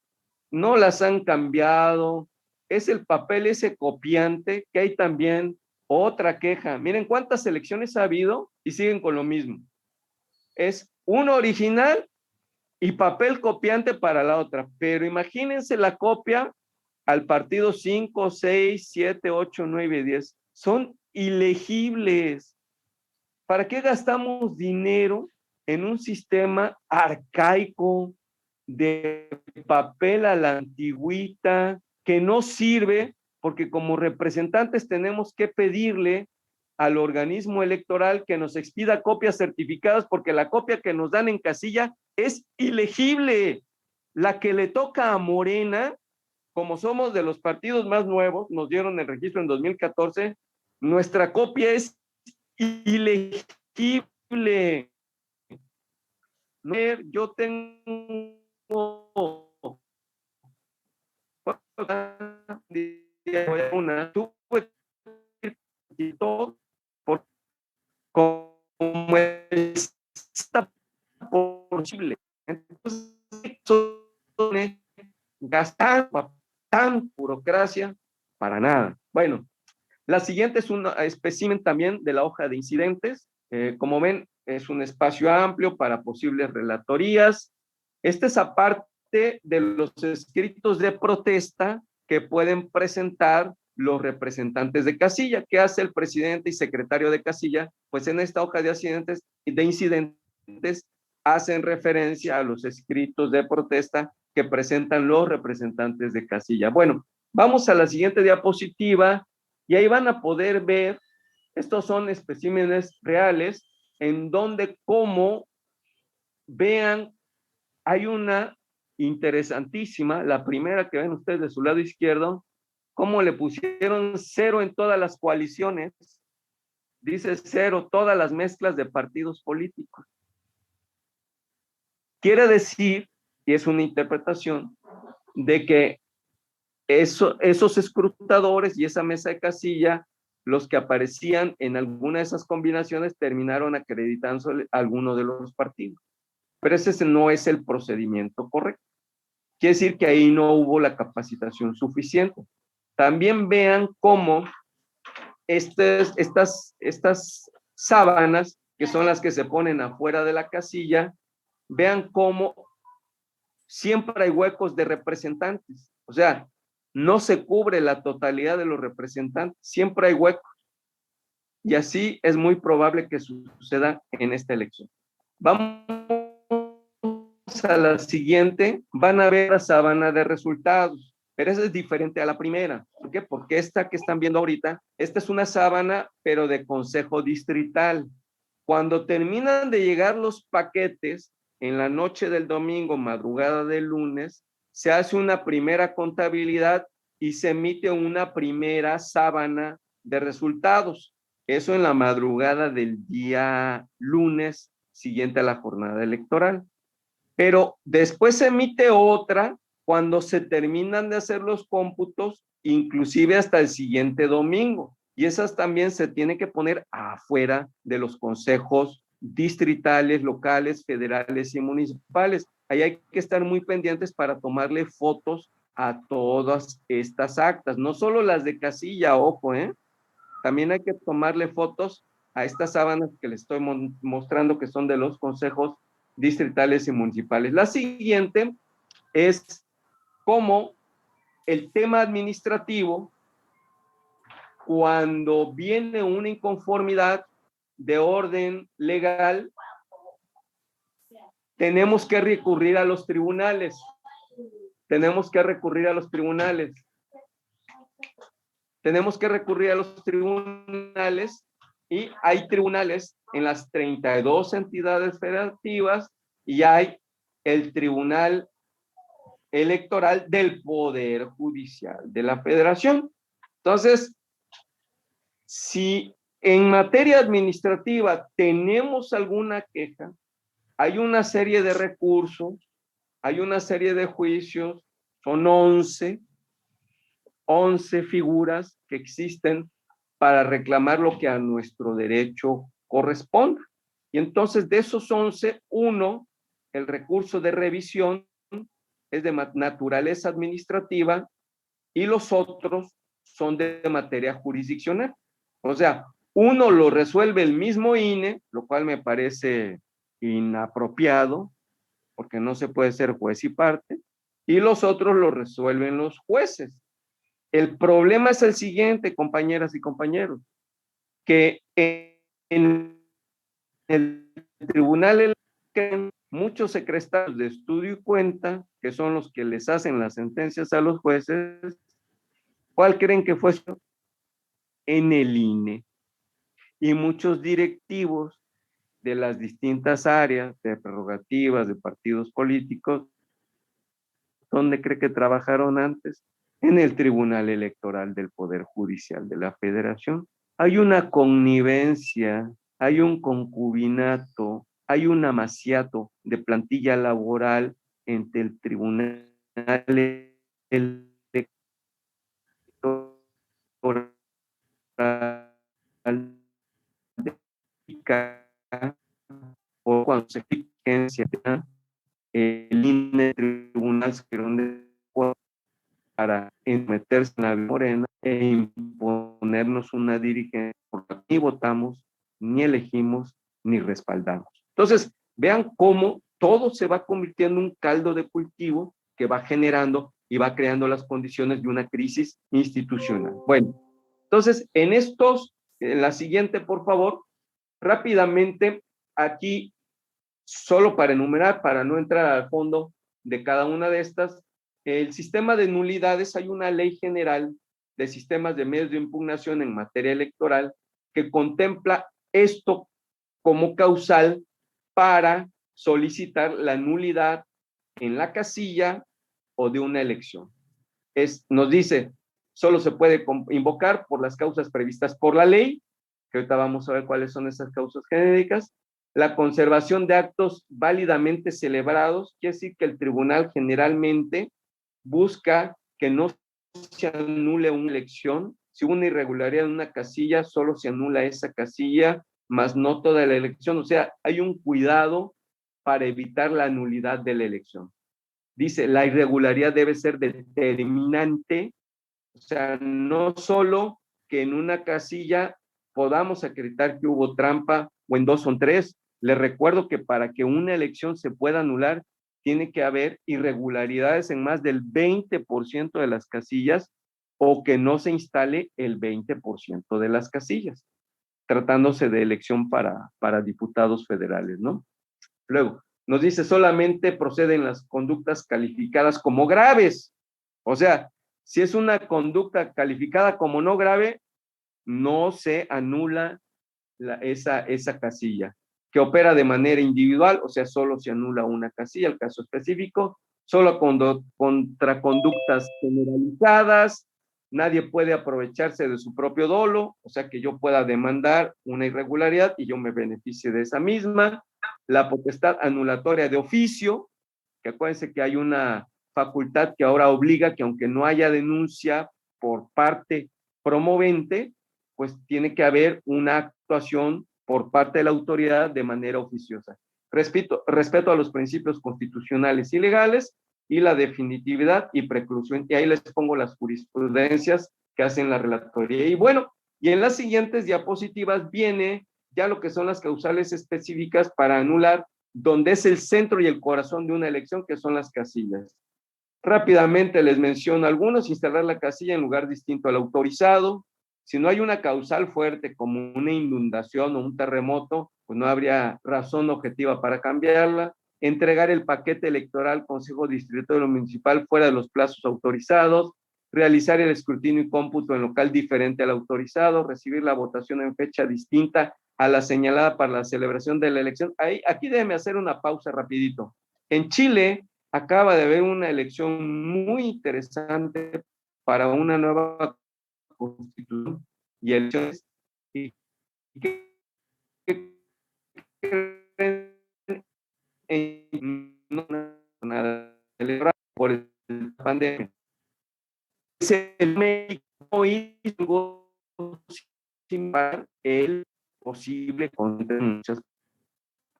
No las han cambiado. Es el papel ese copiante, que hay también otra queja. Miren cuántas elecciones ha habido y siguen con lo mismo. Es uno original y papel copiante para la otra. Pero imagínense la copia al partido 5, 6, 7, 8, 9, 10. Son ilegibles. ¿Para qué gastamos dinero en un sistema arcaico de papel a la antigüita que no sirve? Porque como representantes tenemos que pedirle al organismo electoral que nos expida copias certificadas, porque la copia que nos dan en casilla es ilegible. La que le toca a Morena, como somos de los partidos más nuevos, nos dieron el registro en 2014, nuestra copia es ilegible. Yo tengo una, tuve todo por como está posible. Entonces, gastar tan burocracia para nada. Bueno, la siguiente es un espécimen también de la hoja de incidentes. Como ven, es un espacio amplio para posibles relatorías. Esta es aparte de los escritos de protesta que pueden presentar los representantes de casilla. ¿Qué hace el presidente y secretario de casilla? Pues en esta hoja de incidentes hacen referencia a los escritos de protesta que presentan los representantes de casilla. Bueno, vamos a la siguiente diapositiva y ahí van a poder ver, estos son especímenes reales, en donde, como vean, hay una interesantísima, la primera que ven ustedes de su lado izquierdo, cómo le pusieron 0 en todas las coaliciones, dice 0 todas las mezclas de partidos políticos. Quiere decir, y es una interpretación, de que esos escrutadores y esa mesa de casilla, los que aparecían en alguna de esas combinaciones, terminaron acreditando a alguno de los partidos. Pero ese no es el procedimiento correcto. Quiere decir que ahí no hubo la capacitación suficiente. También vean cómo estas sábanas, que son las que se ponen afuera de la casilla, vean cómo siempre hay huecos de representantes. O sea, no se cubre la totalidad de los representantes, siempre hay huecos. Y así es muy probable que suceda en esta elección. Vamos a la siguiente, van a ver la sábana de resultados, pero esa es diferente a la primera. ¿Por qué? Porque esta que están viendo ahorita, esta es una sábana, pero de consejo distrital. Cuando terminan de llegar los paquetes, en la noche del domingo, madrugada del lunes, se hace una primera contabilidad y se emite una primera sábana de resultados. Eso en la madrugada del día lunes siguiente a la jornada electoral. Pero después se emite otra cuando se terminan de hacer los cómputos, inclusive hasta el siguiente domingo. Y esas también se tienen que poner afuera de los consejos distritales, locales, federales y municipales. Ahí hay que estar muy pendientes para tomarle fotos a todas estas actas, no solo las de casilla, ojo, también hay que tomarle fotos a estas sábanas que les estoy mostrando, que son de los consejos distritales y municipales. La siguiente es cómo el tema administrativo, cuando viene una inconformidad de orden legal, tenemos que recurrir a los tribunales. Tenemos que recurrir a los tribunales. Tenemos que recurrir a los tribunales y hay tribunales en las 32 entidades federativas y hay el Tribunal Electoral del Poder Judicial de la Federación. Entonces, si en materia administrativa tenemos alguna queja, hay una serie de recursos, hay una serie de juicios, son 11 figuras que existen para reclamar lo que a nuestro derecho corresponde. Y entonces de esos 11, uno, el recurso de revisión, es de naturaleza administrativa y los otros son de materia jurisdiccional. O sea, uno lo resuelve el mismo INE, lo cual me parece inapropiado, porque no se puede ser juez y parte, y los otros los resuelven los jueces. El problema es el siguiente, compañeras y compañeros, que en el tribunal electoral muchos secretarios de estudio y cuenta, que son los que les hacen las sentencias a los jueces, ¿cuál creen que fue eso? En el INE. Y muchos directivos de las distintas áreas de prerrogativas de partidos políticos, ¿dónde cree que trabajaron antes? En el Tribunal Electoral del Poder Judicial de la Federación. Hay una connivencia, hay un concubinato, hay un amaciato de plantilla laboral entre el Tribunal Electoral o cuando se agencia el INE, Tribunal para meterse en la morena e imponernos una dirigencia porque ni votamos, ni elegimos, ni respaldamos. Entonces, vean cómo todo se va convirtiendo en un caldo de cultivo que va generando y va creando las condiciones de una crisis institucional. Bueno, entonces, en la siguiente, por favor, rápidamente, aquí, solo para enumerar, para no entrar al fondo de cada una de estas, el sistema de nulidades, hay una ley general de sistemas de medios de impugnación en materia electoral que contempla esto como causal para solicitar la nulidad en la casilla o de una elección. Nos dice, solo se puede invocar por las causas previstas por la ley, que ahorita vamos a ver cuáles son esas causas genéricas. La conservación de actos válidamente celebrados, quiere decir que el tribunal generalmente busca que no se anule una elección. Si hubo una irregularidad en una casilla, solo se anula esa casilla, más no toda la elección. O sea, hay un cuidado para evitar la nulidad de la elección. Dice, la irregularidad debe ser determinante, o sea, no solo que en una casilla podamos acreditar que hubo trampa o en 2 o 3. Les recuerdo que para que una elección se pueda anular, tiene que haber irregularidades en más del 20% de las casillas o que no se instale el 20% de las casillas, tratándose de elección para diputados federales, ¿no? Luego, nos dice solamente proceden las conductas calificadas como graves. O sea, si es una conducta calificada como no grave, no se anula esa casilla. Que opera de manera individual, o sea, solo se anula una casilla, el caso específico, solo contra conductas generalizadas, nadie puede aprovecharse de su propio dolo, o sea, que yo pueda demandar una irregularidad y yo me beneficie de esa misma. La potestad anulatoria de oficio, que acuérdense que hay una facultad que ahora obliga que aunque no haya denuncia por parte promovente, pues tiene que haber una actuación por parte de la autoridad de manera oficiosa. Respeto a los principios constitucionales y legales y la definitividad y preclusión. Y ahí les pongo las jurisprudencias que hacen la relatoría. Y bueno, y en las siguientes diapositivas viene ya lo que son las causales específicas para anular, donde es el centro y el corazón de una elección, que son las casillas. Rápidamente les menciono algunos: instalar la casilla en lugar distinto al autorizado. Si no hay una causal fuerte como una inundación o un terremoto, pues no habría razón objetiva para cambiarla. Entregar el paquete electoral al Consejo Distrito Municipal fuera de los plazos autorizados. Realizar el escrutinio y cómputo en local diferente al autorizado. Recibir la votación en fecha distinta a la señalada para la celebración de la elección. Aquí déjeme hacer una pausa rapidito. En Chile acaba de haber una elección muy interesante para una nueva constitución y elecciones, y que nada electoral por la pandemia. El México hizo el posible contra muchas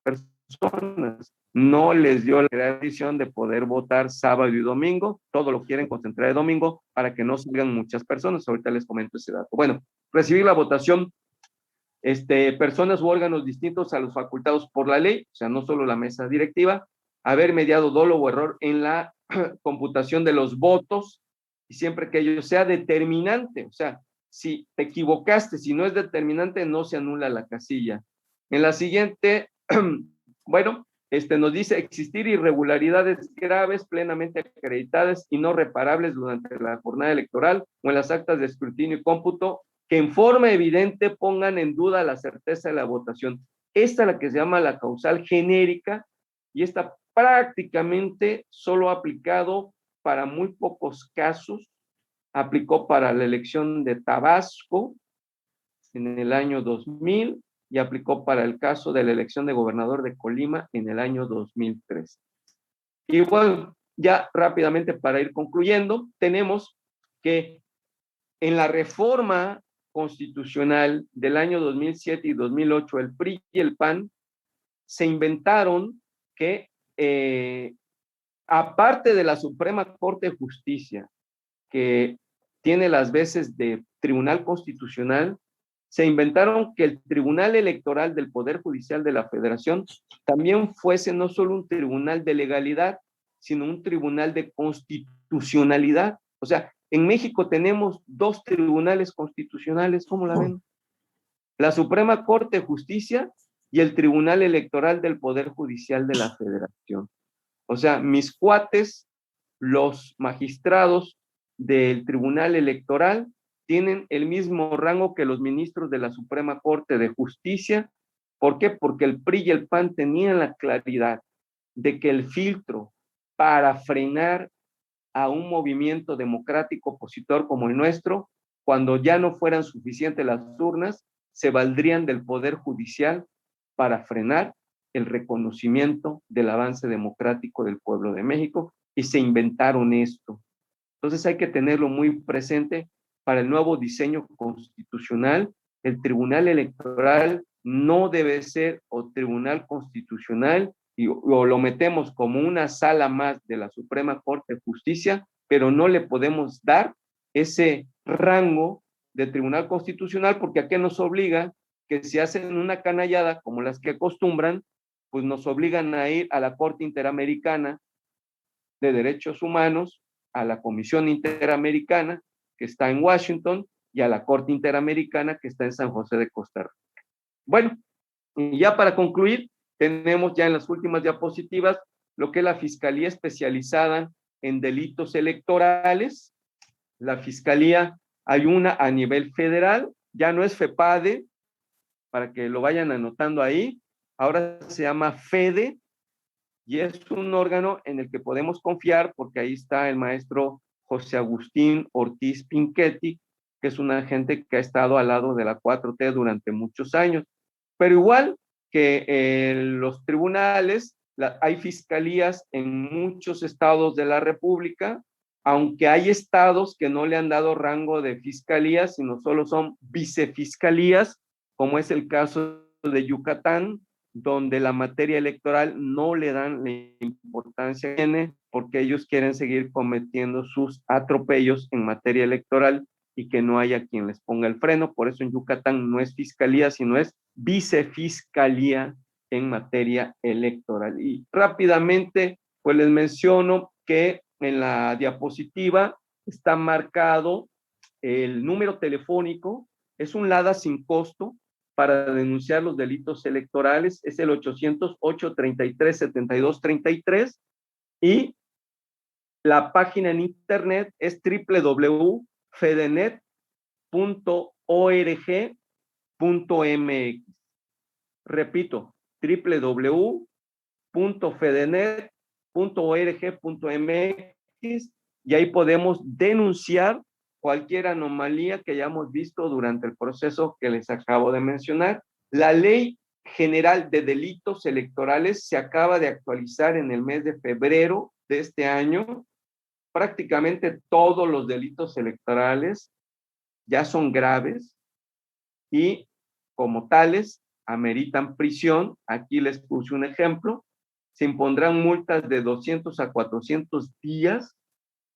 personas. No les dio la tradición de poder votar sábado y domingo, todo lo quieren concentrar de domingo para que no salgan muchas personas. Ahorita les comento ese dato. Bueno, recibir la votación, personas u órganos distintos a los facultados por la ley, o sea, no solo la mesa directiva, haber mediado dolo o error en la computación de los votos, y siempre que ello sea determinante, o sea, si te equivocaste, si no es determinante, no se anula la casilla. En la siguiente, bueno, nos dice existir irregularidades graves, plenamente acreditadas y no reparables durante la jornada electoral o en las actas de escrutinio y cómputo que en forma evidente pongan en duda la certeza de la votación. Esta es la que se llama la causal genérica y esta prácticamente solo ha aplicado para muy pocos casos. Aplicó para la elección de Tabasco en el año 2000 y aplicó para el caso de la elección de gobernador de Colima en el año 2003. Y bueno, ya rápidamente para ir concluyendo, tenemos que en la reforma constitucional del año 2007 y 2008, el PRI y el PAN se inventaron que, aparte de la Suprema Corte de Justicia, que tiene las veces de Tribunal Constitucional, se inventaron que el Tribunal Electoral del Poder Judicial de la Federación también fuese no solo un tribunal de legalidad, sino un tribunal de constitucionalidad. O sea, en México tenemos dos tribunales constitucionales, ¿cómo la ven? La Suprema Corte de Justicia y el Tribunal Electoral del Poder Judicial de la Federación. O sea, mis cuates, los magistrados del Tribunal Electoral, tienen el mismo rango que los ministros de la Suprema Corte de Justicia. ¿Por qué? Porque el PRI y el PAN tenían la claridad de que el filtro para frenar a un movimiento democrático opositor como el nuestro, cuando ya no fueran suficientes las urnas, se valdrían del Poder Judicial para frenar el reconocimiento del avance democrático del pueblo de México, y se inventaron esto. Entonces hay que tenerlo muy presente para el nuevo diseño constitucional. El Tribunal Electoral no debe ser o Tribunal Constitucional, o lo metemos como una sala más de la Suprema Corte de Justicia, pero no le podemos dar ese rango de Tribunal Constitucional, porque ¿a qué nos obliga? Que si hacen una canallada como las que acostumbran, pues nos obligan a ir a la Corte Interamericana de Derechos Humanos, a la Comisión Interamericana que está en Washington y a la Corte Interamericana que está en San José de Costa Rica. Bueno, y ya para concluir, tenemos ya en las últimas diapositivas lo que es la Fiscalía Especializada en Delitos Electorales. La Fiscalía, hay una a nivel federal, ya no es FEPADE, para que lo vayan anotando ahí, ahora se llama FEDE, y es un órgano en el que podemos confiar porque ahí está el maestro José Agustín Ortiz Pinchetti, que es un agente que ha estado al lado de la 4T durante muchos años. Pero igual que los tribunales, hay fiscalías en muchos estados de la República, aunque hay estados que no le han dado rango de fiscalía, sino solo son vicefiscalías, como es el caso de Yucatán, donde la materia electoral no le dan la importancia que tiene, porque ellos quieren seguir cometiendo sus atropellos en materia electoral y que no haya quien les ponga el freno. Por eso en Yucatán no es fiscalía, sino es vicefiscalía en materia electoral. Y rápidamente, pues les menciono que en la diapositiva está marcado el número telefónico, es un LADA sin costo para denunciar los delitos electorales, es el 800-833-7233, y la página en internet es www.fedenet.org.mx. Repito, www.fedenet.org.mx, y ahí podemos denunciar cualquier anomalía que hayamos visto durante el proceso que les acabo de mencionar. La Ley General de Delitos Electorales se acaba de actualizar en el mes de febrero de este año. Prácticamente todos los delitos electorales ya son graves y como tales ameritan prisión. Aquí les puse un ejemplo. Se impondrán multas de 200 a 400 días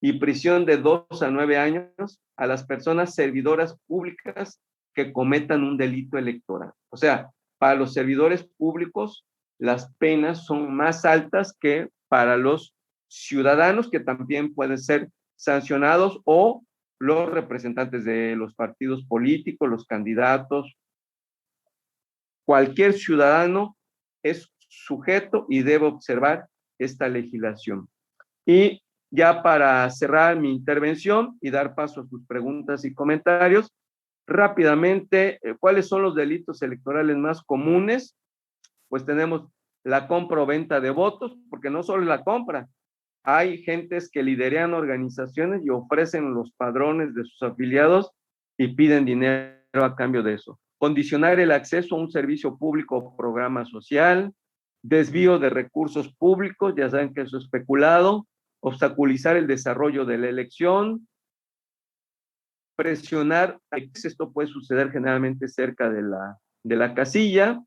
y prisión de 2 a 9 años a las personas servidoras públicas que cometan un delito electoral. O sea, para los servidores públicos, las penas son más altas que para los ciudadanos, que también pueden ser sancionados, o los representantes de los partidos políticos, los candidatos. Cualquier ciudadano es sujeto y debe observar esta legislación. Y ya para cerrar mi intervención y dar paso a sus preguntas y comentarios, rápidamente, ¿cuáles son los delitos electorales más comunes? Pues tenemos la compra o venta de votos, porque no solo es la compra, hay gentes que lideran organizaciones y ofrecen los padrones de sus afiliados y piden dinero a cambio de eso. Condicionar el acceso a un servicio público o programa social, desvío de recursos públicos, ya saben que eso es especulado, obstaculizar el desarrollo de la elección, presionar, esto puede suceder generalmente cerca de la casilla,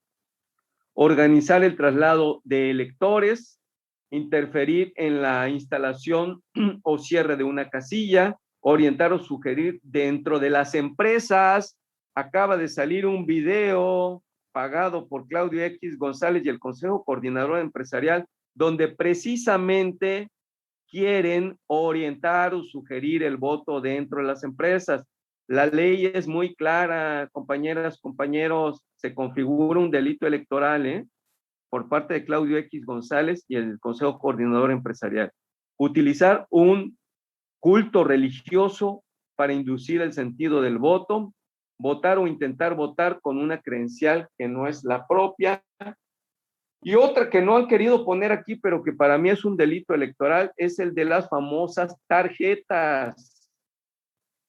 organizar el traslado de electores, interferir en la instalación o cierre de una casilla, orientar o sugerir dentro de las empresas. Acaba de salir un video pagado por Claudio X González y el Consejo Coordinador Empresarial, donde precisamente quieren orientar o sugerir el voto dentro de las empresas. La ley es muy clara, compañeras, compañeros, se configura un delito electoral, por parte de Claudio X González y el Consejo Coordinador Empresarial. Utilizar un culto religioso para inducir el sentido del voto, votar o intentar votar con una credencial que no es la propia. Y otra que no han querido poner aquí, pero que para mí es un delito electoral, es el de las famosas tarjetas.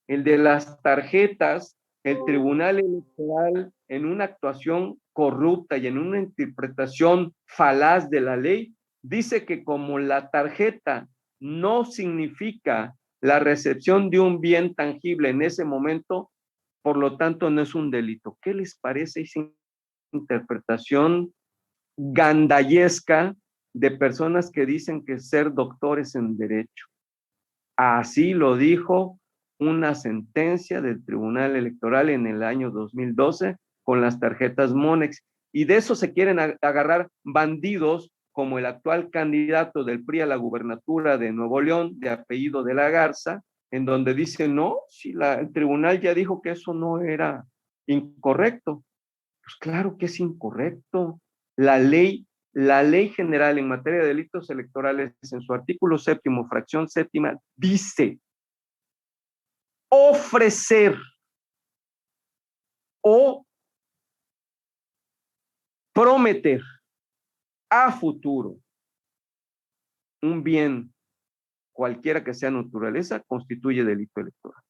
El de las tarjetas, el Tribunal Electoral, en una actuación corrupta y en una interpretación falaz de la ley, dice que como la tarjeta no significa la recepción de un bien tangible en ese momento, por lo tanto no es un delito. ¿Qué les parece esa interpretación gandayesca de personas que dicen que ser doctores en derecho? Así lo dijo una sentencia del Tribunal Electoral en el año 2012 con las tarjetas Monex. Y de eso se quieren agarrar bandidos como el actual candidato del PRI a la gubernatura de Nuevo León, de apellido de la Garza, en donde dice, no, si el tribunal ya dijo que eso no era incorrecto. Pues claro que es incorrecto. La ley general en materia de delitos electorales, en su artículo 7º, fracción 7ª, dice ofrecer o prometer a futuro un bien, cualquiera que sea naturaleza, constituye delito electoral.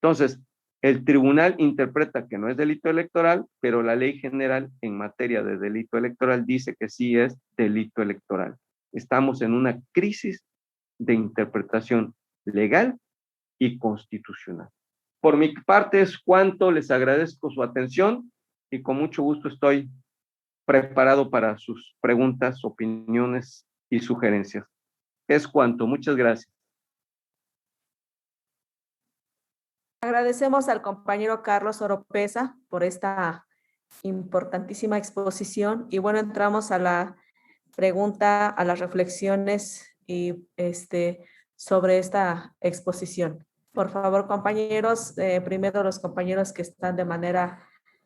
Entonces, el tribunal interpreta que no es delito electoral, pero la ley general en materia de delito electoral dice que sí es delito electoral. Estamos en una crisis de interpretación legal y constitucional. Por mi parte es cuanto, les agradezco su atención y con mucho gusto estoy preparado para sus preguntas, opiniones y sugerencias. Es cuanto, muchas gracias. Agradecemos al compañero Carlos Oropesa por esta importantísima exposición y bueno, entramos a la pregunta, a las reflexiones y sobre esta exposición. Por favor, compañeros, primero los compañeros que están de manera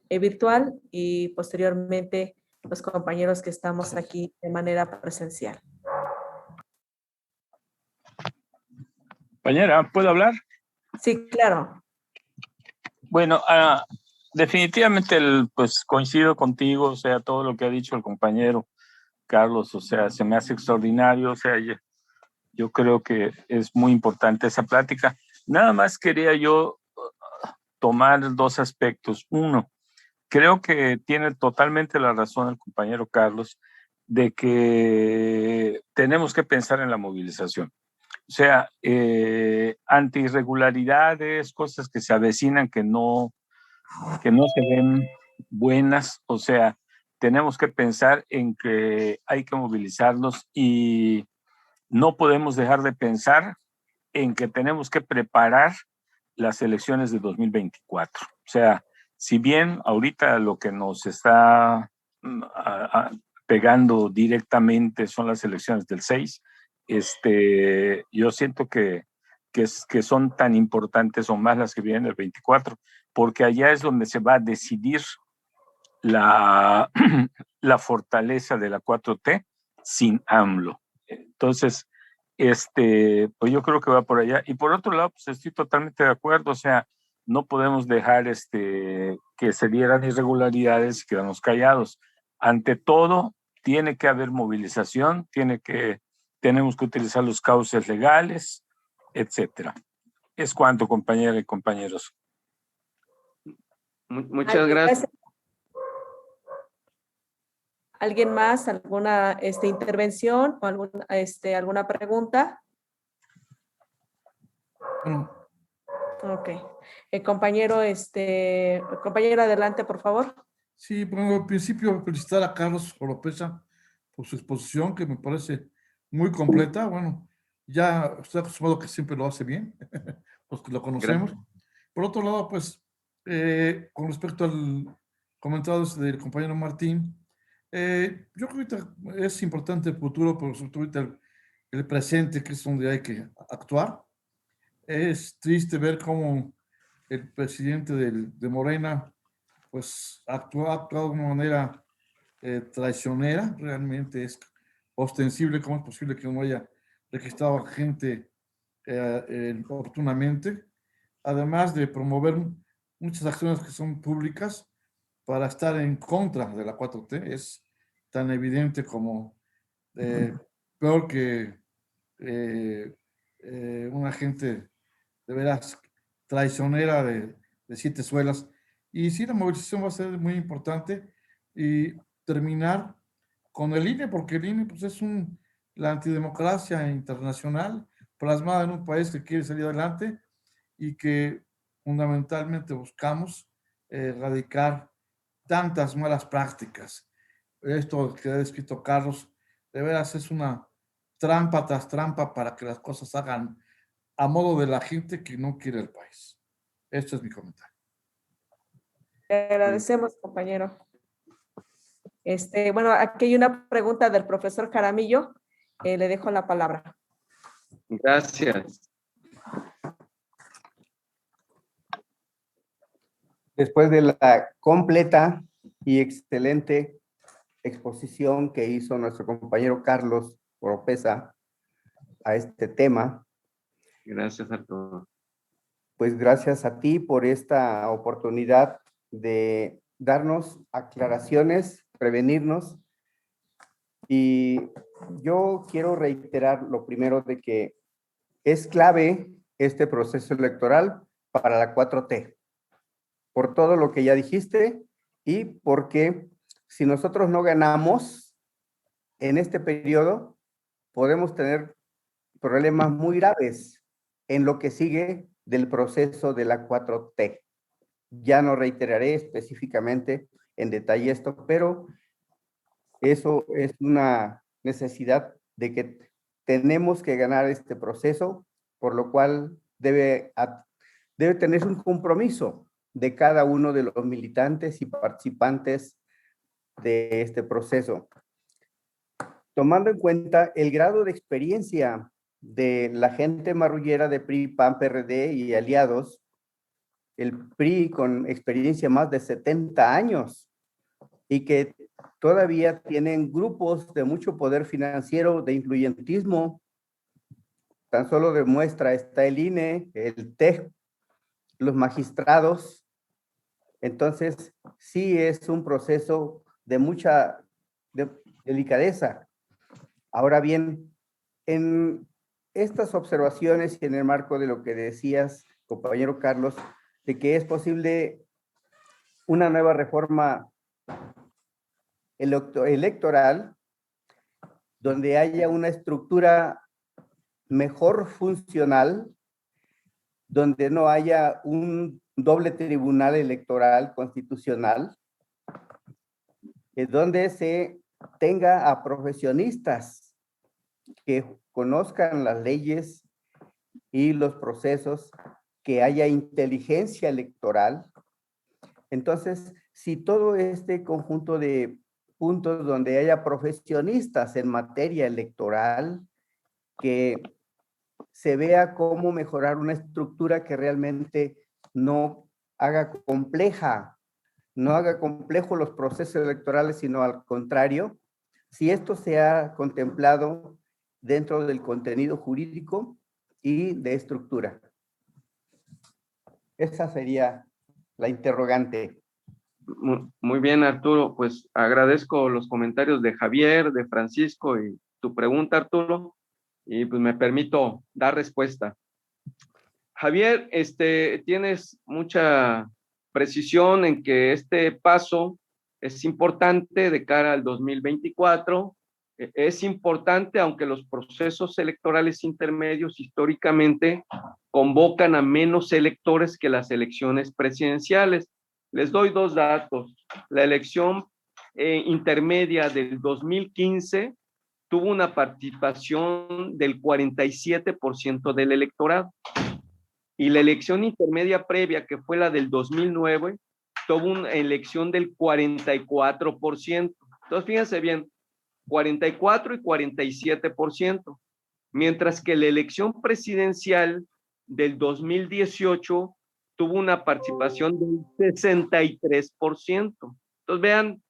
virtual y posteriormente los compañeros que estamos aquí de manera presencial. Compañera, ¿puedo hablar? Sí, claro. Bueno, definitivamente pues coincido contigo, o sea, todo lo que ha dicho el compañero Carlos, o sea, se me hace extraordinario, o sea, yo creo que es muy importante esa plática. Nada más quería yo tomar dos aspectos. Uno, creo que tiene totalmente la razón el compañero Carlos de que tenemos que pensar en la movilización. O sea, ante irregularidades, cosas que se avecinan que no se ven buenas, o sea, tenemos que pensar en que hay que movilizarnos y no podemos dejar de pensar en que tenemos que preparar las elecciones de 2024. O sea, si bien ahorita lo que nos está pegando directamente son las elecciones del 6. Yo siento que son tan importantes o más las que vienen el 24, porque allá es donde se va a decidir la fortaleza de la 4T sin AMLO. Entonces, pues yo creo que va por allá. Y por otro lado, pues estoy totalmente de acuerdo, o sea, no podemos dejar que se dieran irregularidades y quedarnos callados. Ante todo, tiene que haber movilización, tenemos que utilizar los cauces legales, etcétera. Es cuanto, compañeras y compañeros. Muchas gracias. ¿Alguien más? ¿Alguna intervención o alguna pregunta? Bueno, Ok. Compañero, compañero, adelante, por favor. sí, bueno, al principio felicitar a Carlos Oropesa por su exposición, que me parece muy completa. Bueno, ya estoy acostumbrado que siempre lo hace bien, los que lo conocemos. Gracias. Por otro lado, pues, con respecto al comentario del compañero Martín, yo creo que ahorita es importante el futuro, pero sobre todo ahorita el presente, que es donde hay que actuar. Es triste ver cómo el presidente de Morena pues ha actuado de una manera traicionera. Realmente es ostensible cómo es posible que no haya registrado a gente oportunamente, además de promover muchas acciones que son públicas para estar en contra de la 4T. Es tan evidente como peor que una gente de veras traicionera de siete suelas. Y sí, la movilización va a ser muy importante y terminar con el INE, porque el INE pues, es la antidemocracia internacional plasmada en un país que quiere salir adelante y que fundamentalmente buscamos erradicar tantas malas prácticas. Esto que ha descrito Carlos, de veras es una trampa tras trampa para que las cosas hagan a modo de la gente que no quiere el país. Este es mi comentario. Le agradecemos, compañero. Bueno, aquí hay una pregunta del profesor Jaramillo. Le dejo la palabra. Gracias. Después de la completa y excelente exposición que hizo nuestro compañero Carlos Oropesa a este tema, Gracias a todos. pues gracias a ti por esta oportunidad de darnos aclaraciones, prevenirnos. Y yo quiero reiterar lo primero de que es clave este proceso electoral para la 4T, por todo lo que ya dijiste y porque si nosotros no ganamos en este periodo, podemos tener problemas muy graves en lo que sigue del proceso de la 4T. Ya no reiteraré específicamente en detalle esto, pero eso es una necesidad de que tenemos que ganar este proceso, por lo cual debe tener un compromiso de cada uno de los militantes y participantes de este proceso. Tomando en cuenta el grado de experiencia de la gente marrullera de PRI, PAN, PRD y aliados, el PRI con experiencia más de 70 años y que todavía tienen grupos de mucho poder financiero, de influyentismo. Tan solo demuestra está el INE, el TEC, los magistrados. Entonces, sí es un proceso de mucha delicadeza. Ahora bien, en estas observaciones y en el marco de lo que decías, compañero Carlos, de que es posible una nueva reforma electoral donde haya una estructura mejor funcional, donde no haya un doble tribunal electoral constitucional, donde se tenga a profesionistas que conozcan las leyes y los procesos, que haya inteligencia electoral. Entonces, si todo este conjunto de puntos donde haya profesionistas en materia electoral, que se vea cómo mejorar una estructura que realmente no haga complejo los procesos electorales, sino al contrario, si esto se ha contemplado dentro del contenido jurídico y de estructura. Esa sería la interrogante. Muy bien, Arturo. Pues agradezco los comentarios de Javier, de Francisco y tu pregunta, Arturo, y pues me permito dar respuesta. Javier, tienes mucha precisión en que este paso es importante de cara al 2024. Es importante, aunque los procesos electorales intermedios históricamente convocan a menos electores que las elecciones presidenciales. Les doy dos datos. La elección intermedia del 2015 tuvo una participación del 47% del electorado. Y la elección intermedia previa, que fue la del 2009, tuvo una elección del 44%. Entonces, fíjense bien, 44 y 47%, mientras que la elección presidencial del 2018 tuvo una participación del 63%. Entonces, vean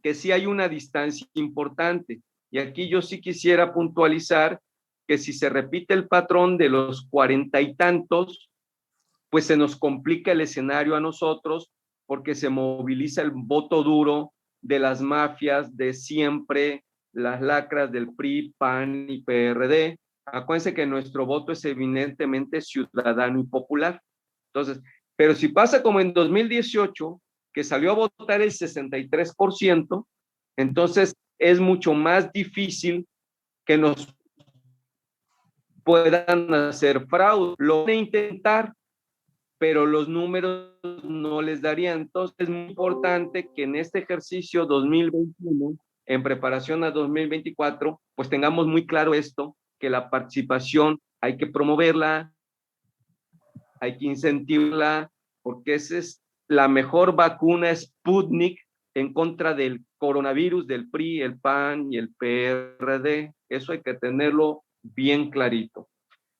que sí hay una distancia importante. Y aquí yo sí quisiera puntualizar que si se repite el patrón de los 40 y tantos, pues se nos complica el escenario a nosotros porque se moviliza el voto duro de las mafias de siempre, las lacras del PRI, PAN y PRD. Acuérdense que nuestro voto es evidentemente ciudadano y popular. Entonces, pero si pasa como en 2018, que salió a votar el 63%, entonces es mucho más difícil que nos puedan hacer fraude. Lo van a intentar, pero los números no les darían. Entonces es muy importante que en este ejercicio 2021, en preparación a 2024, pues tengamos muy claro esto, que la participación hay que promoverla, hay que incentivarla, porque esa es la mejor vacuna Sputnik en contra del coronavirus, del PRI, el PAN y el PRD. Eso hay que tenerlo bien clarito.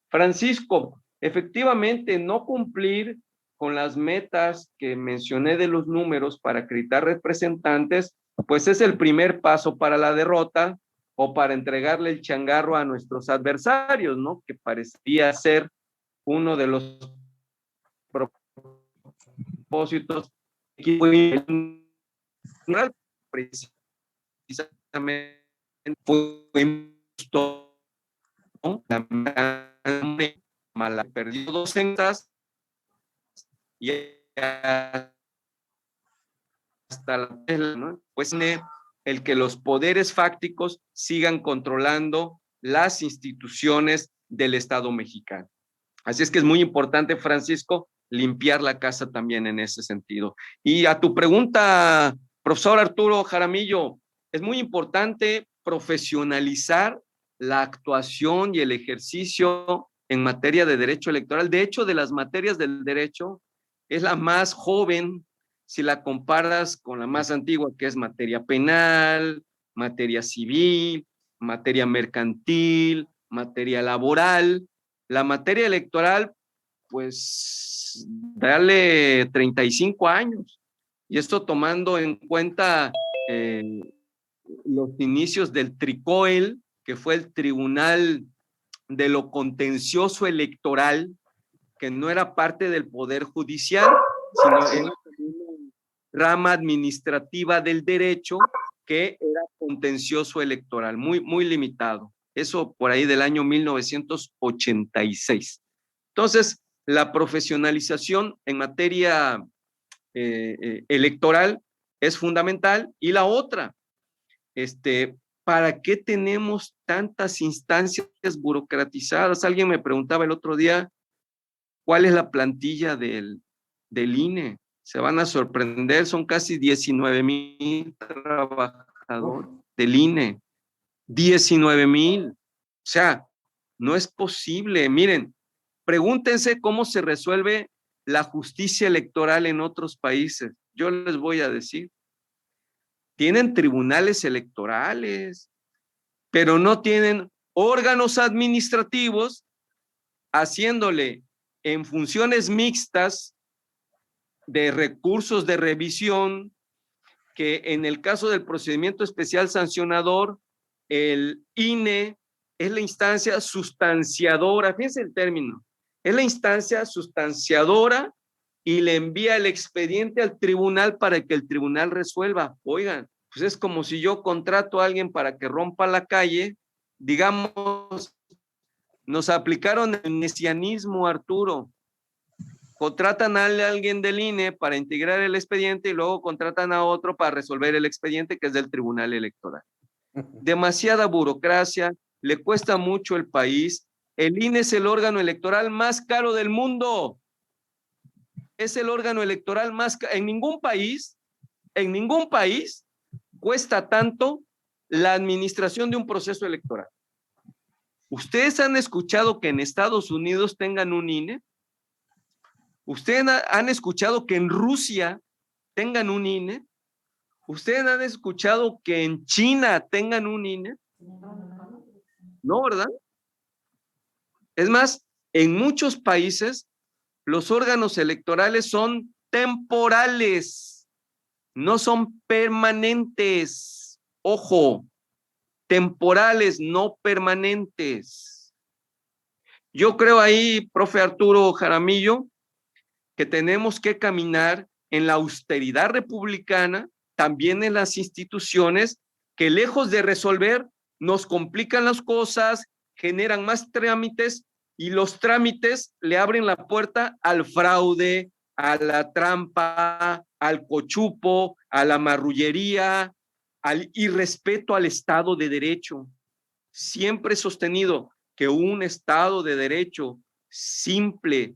Francisco, efectivamente, no cumplir con las metas que mencioné de los números para acreditar representantes, pues es el primer paso para la derrota o para entregarle el changarro a nuestros adversarios, ¿no? Que parecía ser uno de los propósitos precisamente fue justo, ¿no? Mala perdió 2 centas y hasta la, ¿no? Pues el que los poderes fácticos sigan controlando las instituciones del Estado mexicano. Así es que es muy importante, Francisco, limpiar la casa también en ese sentido. Y a tu pregunta, profesor Arturo Jaramillo, es muy importante profesionalizar la actuación y el ejercicio en materia de derecho electoral. De hecho, de las materias del derecho, es la más joven si la comparas con la más antigua, que es materia penal, materia civil, materia mercantil, materia laboral. La materia electoral, pues, dale 35 años. Y esto tomando en cuenta los inicios del TRICOEL, que fue el Tribunal de lo Contencioso Electoral, que no era parte del Poder Judicial, sino era una rama administrativa del derecho que era contencioso electoral, muy, muy limitado. Eso por ahí del año 1986. Entonces, la profesionalización en materia electoral es fundamental. Y la otra, ¿para qué tenemos tantas instancias burocratizadas? Alguien me preguntaba el otro día, ¿cuál es la plantilla del INE? Se van a sorprender, son casi 19,000 trabajadores del INE. 19,000. O sea, no es posible. Miren, pregúntense cómo se resuelve la justicia electoral en otros países. Yo les voy a decir. tienen tribunales electorales, pero no tienen órganos administrativos haciéndole en funciones mixtas de recursos de revisión, que en el caso del procedimiento especial sancionador, el INE es la instancia sustanciadora, fíjense el término, es la instancia sustanciadora y le envía el expediente al tribunal para que el tribunal resuelva. Oigan, pues es como si yo contrato a alguien para que rompa la calle, digamos, nos aplicaron el mesianismo, Arturo. Contratan a alguien del INE para integrar el expediente y luego contratan a otro para resolver el expediente que es del Tribunal Electoral. Demasiada burocracia, le cuesta mucho el país. El INE es el órgano electoral más caro del mundo. Es el órgano electoral más caro. En ningún país cuesta tanto la administración de un proceso electoral. ¿Ustedes han escuchado que en Estados Unidos tengan un INE? ¿Ustedes han escuchado que en Rusia tengan un INE? ¿Ustedes han escuchado que en China tengan un INE? No, ¿verdad? Es más, en muchos países los órganos electorales son temporales, no son permanentes. Ojo, temporales, no permanentes. Yo creo ahí, profe Arturo Jaramillo, que tenemos que caminar en la austeridad republicana, también en las instituciones, que lejos de resolver, nos complican las cosas, generan más trámites, y los trámites le abren la puerta al fraude, a la trampa, al cochupo, a la marrullería, al irrespeto al Estado de Derecho. Siempre he sostenido que un Estado de Derecho simple,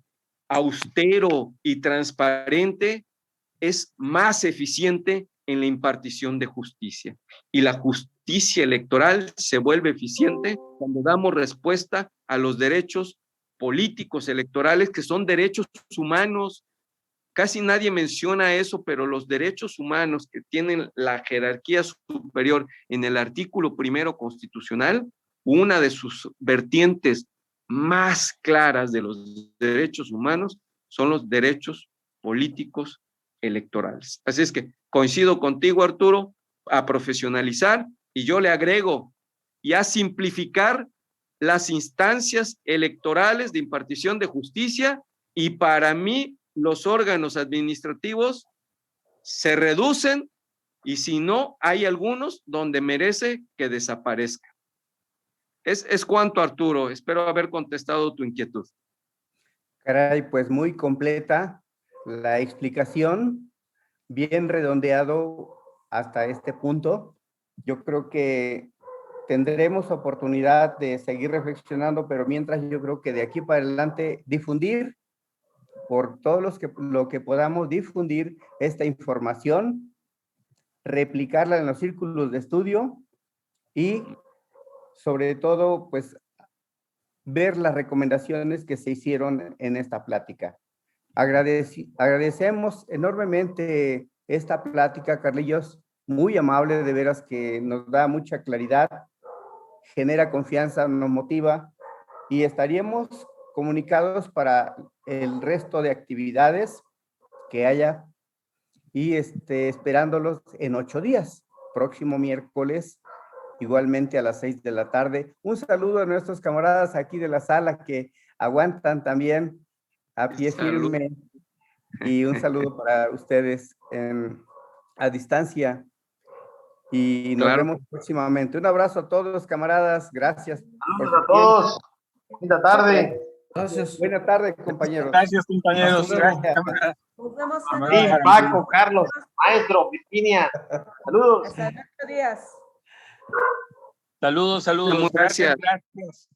austero y transparente es más eficiente en la impartición de justicia. Y la justicia electoral se vuelve eficiente cuando damos respuesta a los derechos políticos electorales, que son derechos humanos. Casi nadie menciona eso, pero los derechos humanos que tienen la jerarquía superior en el artículo 1 constitucional, una de sus vertientes más claras de los derechos humanos son los derechos políticos electorales. Así es que coincido contigo, Arturo, a profesionalizar, y yo le agrego, y a simplificar las instancias electorales de impartición de justicia, y para mí los órganos administrativos se reducen, y si no, hay algunos donde merece que desaparezca. Es cuanto, Arturo. Espero haber contestado tu inquietud. Caray, pues muy completa la explicación, bien redondeado hasta este punto. Yo creo que tendremos oportunidad de seguir reflexionando, pero mientras yo creo que de aquí para adelante difundir por todos lo que podamos difundir esta información, replicarla en los círculos de estudio y sobre todo, pues, ver las recomendaciones que se hicieron en esta plática. Agradecemos enormemente esta plática, Carlillos, muy amable, de veras que nos da mucha claridad, genera confianza, nos motiva, y estaríamos comunicados para el resto de actividades que haya, y esperándolos en 8 días, próximo miércoles, igualmente a las 6 de la tarde. Un saludo a nuestros camaradas aquí de la sala que aguantan también a pie firme, y un saludo para ustedes a distancia, y nos vemos próximamente. Un abrazo a todos, camaradas, gracias. Saludos a todos, linda tarde. Gracias. Buena tarde, compañeros. Gracias, compañeros. Gracias. Nos vemos. Sí, Paco, Carlos, maestro, Virginia. Saludos. Hasta 8 días. Saludos. Muchas gracias. Gracias.